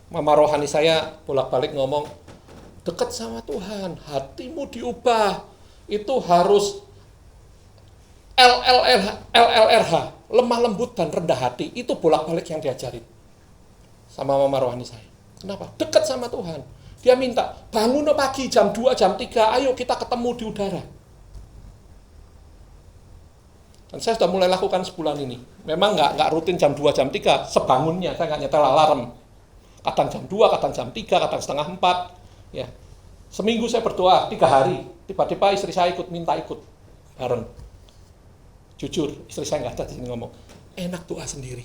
mama rohani saya bolak-balik ngomong, dekat sama Tuhan, hatimu diubah, itu harus LLRH, lemah lembut dan rendah hati, itu bolak-balik yang diajarin sama mama rohani saya. Kenapa? Dekat sama Tuhan. Dia minta, bangun pagi jam 2, jam 3, ayo kita ketemu di udara. Dan saya sudah mulai lakukan sebulan ini. Memang nggak rutin jam 2, jam 3, sebangunnya, saya nggak nyetel alarm. Kadang jam 2, kadang jam 3, kadang setengah 4. Ya. Seminggu saya berdoa, 3 hari. Tiba-tiba istri saya minta ikut bareng. Jujur, istri saya nggak ada di sini ngomong, enak doa sendiri.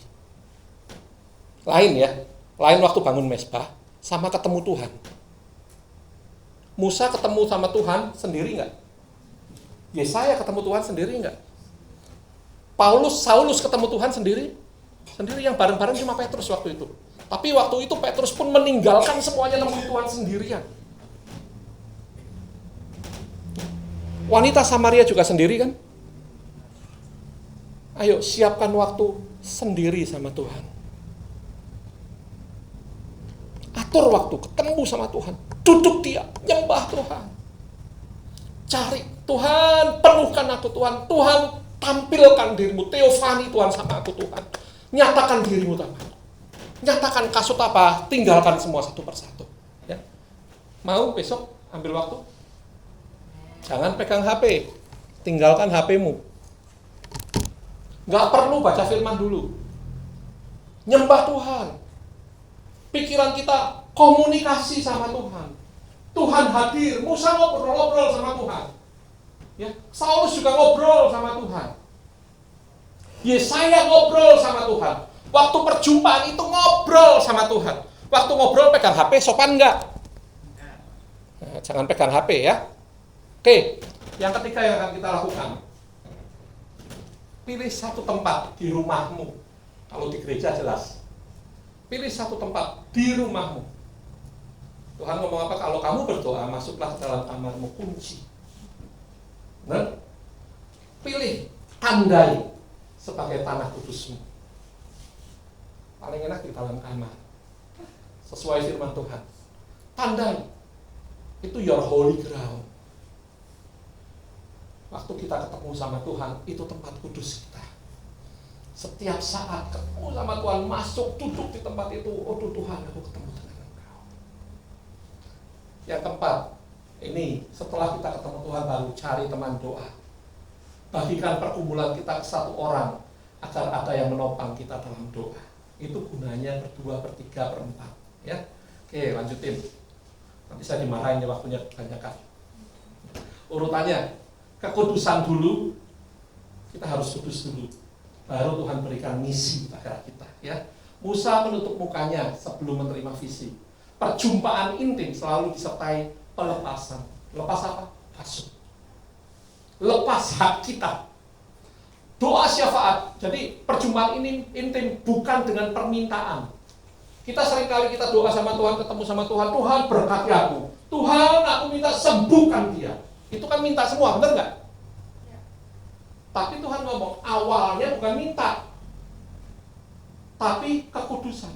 Lain ya, lain waktu bangun mesbah, sama ketemu Tuhan. Musa ketemu sama Tuhan sendiri nggak? Yesaya ketemu Tuhan sendiri nggak? Saulus ketemu Tuhan sendiri? Sendiri, yang bareng-bareng cuma Petrus waktu itu. Tapi waktu itu Petrus pun meninggalkan semuanya, nemuin Tuhan sendirian. Wanita Samaria juga sendiri kan? Ayo siapkan waktu sendiri sama Tuhan. Atur waktu, ketemu sama Tuhan. Duduk dia, nyembah Tuhan. Cari Tuhan, penuhkan aku Tuhan. Tuhan, tampilkan dirimu, teofani Tuhan sama aku Tuhan. Nyatakan dirimu sama aku. Nyatakan kasut apa, tinggalkan semua satu persatu. Ya. Mau besok ambil waktu? Jangan pegang HP, tinggalkan HP-mu. Nggak perlu baca firman dulu. Nyembah Tuhan. Pikiran kita komunikasi sama Tuhan. Tuhan hadir. Musa ngobrol-ngobrol sama Tuhan. Ya, Saulus juga ngobrol sama Tuhan. Yesaya ngobrol sama Tuhan. Waktu perjumpaan itu ngobrol sama Tuhan. Waktu ngobrol pegang HP, sopan enggak? Nah, jangan pegang HP ya. Oke, yang ketiga yang akan kita lakukan. Pilih satu tempat di rumahmu. Kalau di gereja jelas. Pilih satu tempat di rumahmu. Tuhan ngomong apa? Kalau kamu berdoa, masuklah ke dalam kamarmu, kunci. Nah, pilih, tandai sebagai tanah kudus-Mu. Paling enak di dalam kamar. Sesuai firman Tuhan. Tandai. Itu your holy ground. Waktu kita ketemu sama Tuhan, itu tempat kudus kita. Setiap saat ketemu sama Tuhan, masuk, duduk di tempat itu. Oh Tuhan, aku ketemu dengan Engkau. Yang keempat, ini setelah kita ketemu Tuhan baru cari teman doa. Bagikan pergumulan kita ke satu orang, agar ada yang menopang kita dalam doa. Itu gunanya berdua, bertiga, berempat. Ya, oke, lanjutin. Nanti saya dimarahin ya waktunya banyak kan. Urutannya, kekudusan dulu, kita harus kudus dulu. Baru Tuhan berikan misi pada kita. Ya, Musa menutup mukanya sebelum menerima visi. Perjumpaan intim selalu disertai pelepasan. Lepas apa? Kasut. Lepas hak kita. Doa syafaat. Jadi perjumpaan ini intim bukan dengan permintaan. Kita seringkali kita doa sama Tuhan, ketemu sama Tuhan, Tuhan berkati aku. Tuhan, aku minta sembuhkan dia. Itu kan minta semua, benar nggak? Ya. Tapi Tuhan ngomong, awalnya bukan minta, tapi kekudusan.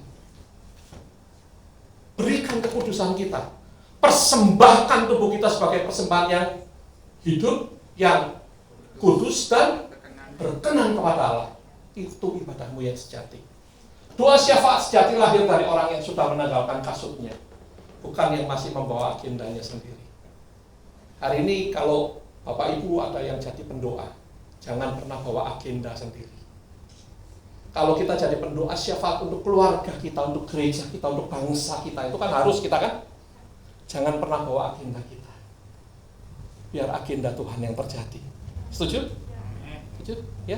Berikan kekudusan kita. Persembahkan tubuh kita sebagai persembahan yang hidup, yang kudus dan berkenan kepada Allah. Itu ibadahmu yang sejati. Doa syafaat sejati lahir dari orang yang sudah menanggalkan kasutnya, bukan yang masih membawa agendanya sendiri. Hari ini kalau Bapak Ibu ada yang jadi pendoa, jangan pernah bawa agenda sendiri. Kalau kita jadi pendoa syafaat untuk keluarga kita, untuk gereja kita, untuk bangsa kita, itu kan harus kita kan. Jangan pernah bawa agenda kita. Biar agenda Tuhan yang terjadi. Setuju? Setuju? Ya?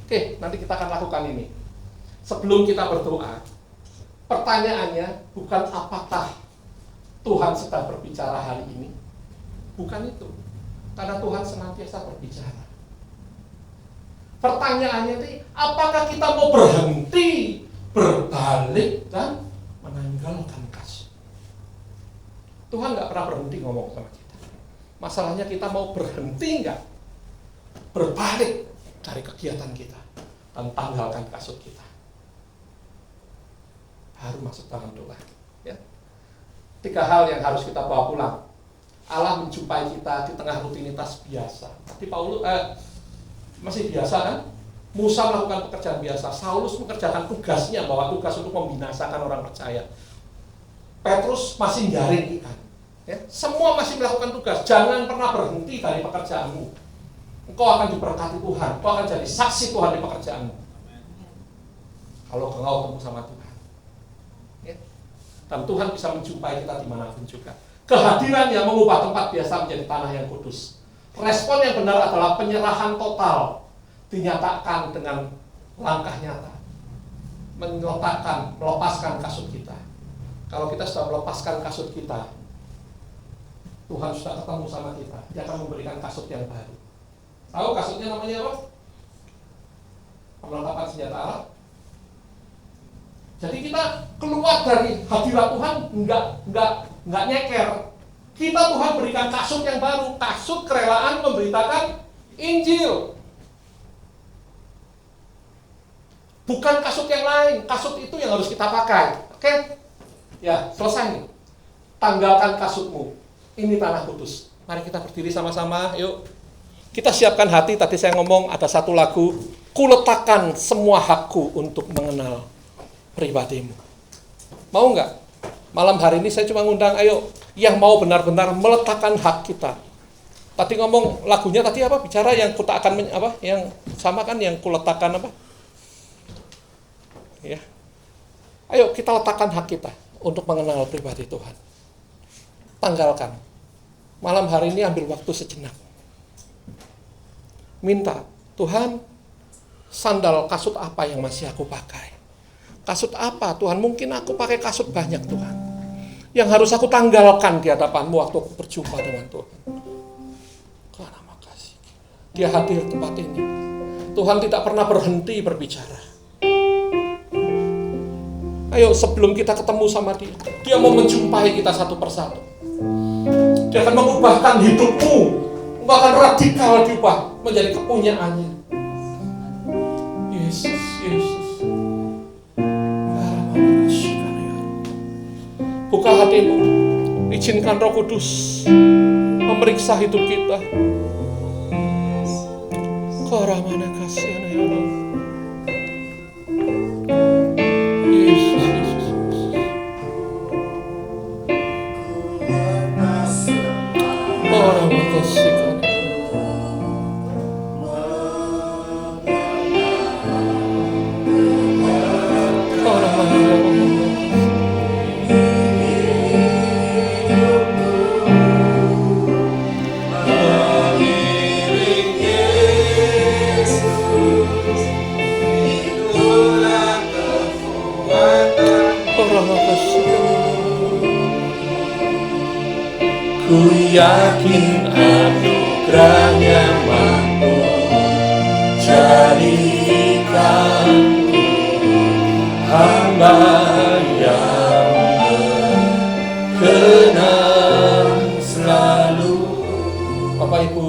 Oke, nanti kita akan lakukan ini. Sebelum kita berdoa, pertanyaannya bukan apakah Tuhan sedang berbicara hari ini. Bukan itu. Karena Tuhan senantiasa berbicara. Pertanyaannya itu, apakah kita mau berhenti, berbalik, dan menanggalkan kasut? Tuhan nggak pernah berhenti ngomong sama kita. Masalahnya kita mau berhenti nggak? Berbalik dari kegiatan kita dan tanggalkan kasut kita. Baru masuk dalam doa. Ya. 3 hal yang harus kita bawa pulang. Allah menjumpai kita di tengah rutinitas biasa. Tapi Paulus masih biasa kan? Musa melakukan pekerjaan biasa. Saulus mengerjakan tugasnya, bawa tugas untuk membinasakan orang percaya. Petrus masih jaring ikan. Ya. Semua masih melakukan tugas. Jangan pernah berhenti dari pekerjaanmu. Engkau akan diberkati Tuhan. Engkau akan jadi saksi Tuhan di pekerjaanmu. Kalau engkau ketemu sama Tuhan. Dan Tuhan bisa menjumpai kita dimanapun juga. Kehadirannya mengubah tempat biasa menjadi tanah yang kudus. Respon yang benar adalah penyerahan total. Dinyatakan dengan langkah nyata. Meletakkan, melepaskan kasut kita. Kalau kita sudah melepaskan kasut kita, Tuhan sudah ketemu sama kita. Dia akan memberikan kasut yang baru. Tahu kasutnya namanya apa? Perlengkapan senjata Allah. Jadi kita keluar dari hadirat Tuhan enggak nyeker. Kita Tuhan berikan kasut yang baru, kasut kerelaan memberitakan Injil. Bukan kasut yang lain, kasut itu yang harus kita pakai. Oke? Ya, selesai nih. Tanggalkan kasutmu. Ini tanah kudus. Mari kita berdiri sama-sama, yuk. Kita siapkan hati, tadi saya ngomong ada satu lagu, kuletakkan semua hakku untuk mengenal pribadimu. Mau nggak? Malam hari ini saya cuma ngundang, ayo, yang mau benar-benar meletakkan hak kita. Tadi ngomong lagunya tadi apa? Bicara yang kutakkan apa? Yang sama kan yang kuletakkan apa? Ya. Ayo kita letakkan hak kita untuk mengenal pribadi Tuhan. Tanggalkan. Malam hari ini ambil waktu sejenak. Minta, Tuhan, sandal kasut apa yang masih aku pakai? Kasut apa Tuhan? Mungkin aku pakai kasut banyak Tuhan. Yang harus aku tanggalkan di hadapan-Mu waktu aku berjumpa dengan Tuhan. Karena makasih. Dia hadir di tempat ini. Tuhan tidak pernah berhenti berbicara. Ayo sebelum kita ketemu sama Dia, Dia mau menjumpai kita satu persatu. Dia akan mengubahkan hidupmu. Bahkan radikal diubah menjadi kepunyaannya. Buka hatimu, izinkan Roh Kudus memeriksa hidup kita. Karamana kasih ya Allah. Yesus, Yesus. Karamana kasih. Ku yakin anugerahnya mampu jadikanku hamba yang berkenan selalu. Bapak Ibu,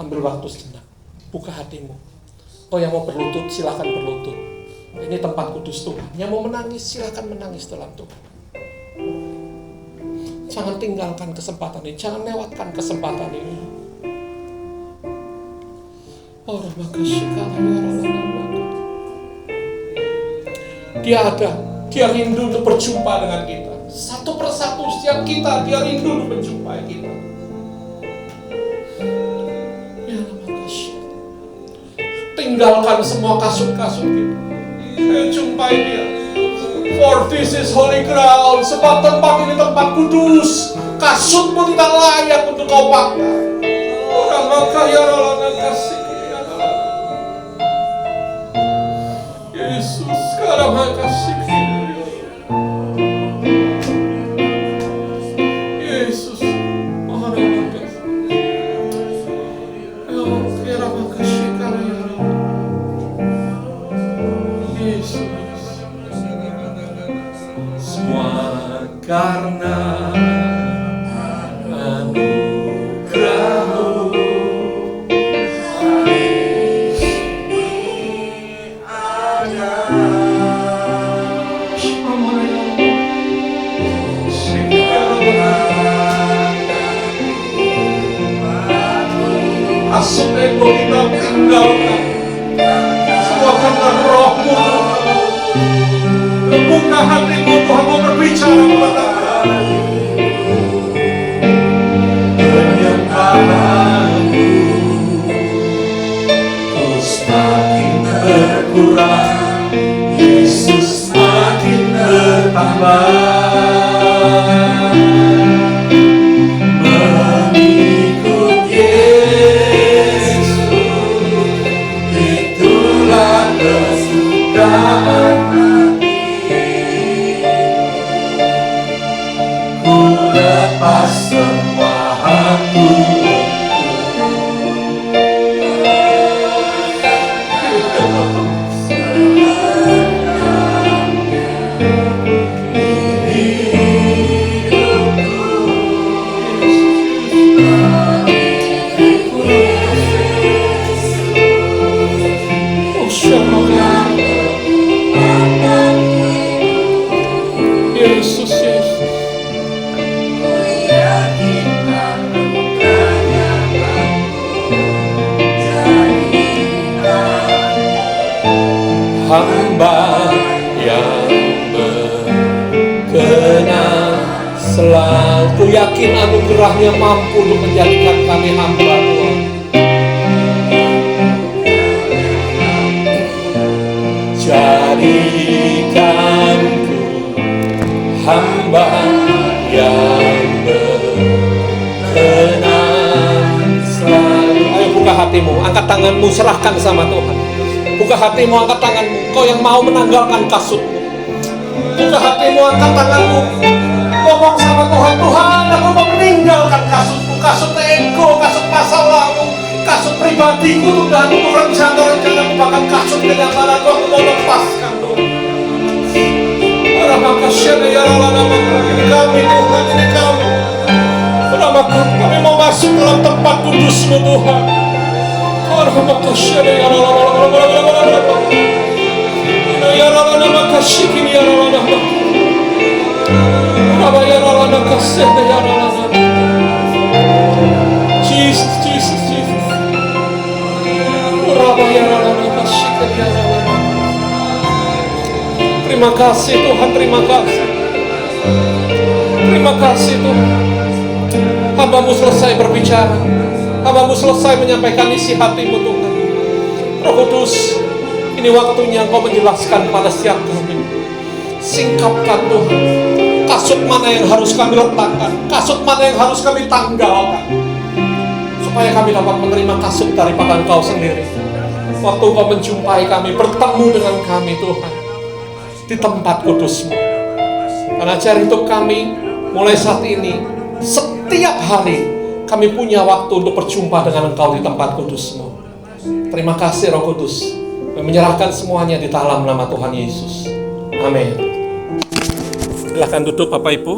ambil waktu sejenak, buka hatimu. Kau yang mau berlutut, silakan berlutut. Ini tempat kudus Tuhan. Yang mau menangis, silakan menangis dalam Tuhan. Jangan tinggalkan kesempatan ini, jangan lewatkan kesempatan ini. Dia ada, dia rindu untuk berjumpa dengan kita. Satu persatu setiap kita, dia rindu untuk menjumpai kita. Tinggalkan semua kasut-kasut kita. Jumpai dia. For this is holy ground. Sebab tempat ini tempat kudus. Kasutmu tidak layak untuk kau pakai. Orang maka ya Allah kasih. Yesus sekarang kasih. Yesus mohon makasih. Oh kira makasih karena Yesus. Karena anugerah-Mu ada. Asal ego kita tinggalkan. Semua karena Roh-Mu. Buka hatimu, Tuhan mau berbicara kepada kami. Penyembahanku terus makin berkurang, Yesus makin bertambah. Mengikut Yesus, itulah kesukaan. Lepas semua aku Yesus, Yesus. hamba yang berkenan selalu. Ku yakin anugerah-Nya mampu untuk menjadikan kami hamba Tuhan. Jadikanku hamba yang berkenan selalu. Ayo buka hatimu, angkat tanganmu, serahkan sama Tuhan. Buka hatimu, angkat tanganmu. Kau yang mau menanggalkan kasutmu. Buka hatimu, angkat tanganmu. Ngomong sama Tuhan, Tuhan aku mau meninggalkan kasutku. Kasut ego, kasut masa lalu, kasut pribadiku. Tuhan rencana-rencanaku, bahkan kasut kenyataanku aku mau lepaskan Tuhan. Ini kami Tuhan, ini kami. Kami mau masuk dalam tempat kudus-Mu Tuhan. Ya kasih ya Allah. Jesus, Jesus, Jesus. Terima kasih Tuhan, terima kasih. Terima kasih Tuhan. Hamba-Mu selesai berbicara. Hamba-Mu selesai menyampaikan isi hati-Mu Tuhan. Roh Kudus, ini waktunya Engkau menjelaskan pada setiap kami. Singkapkan Tuhan, kasut mana yang harus kami letakkan, kasut mana yang harus kami tanggalkan, supaya kami dapat menerima kasut daripada Engkau sendiri. Waktu Engkau menjumpai kami, bertemu dengan kami Tuhan, di tempat kudus-Mu. Dan ajar hidup kami, mulai saat ini, setiap hari, kami punya waktu untuk berjumpa dengan Engkau di tempat kudus-Mu. Terima kasih Roh Kudus, kami menyerahkan semuanya di dalam nama Tuhan Yesus. Amin. Silakan duduk Bapak Ibu.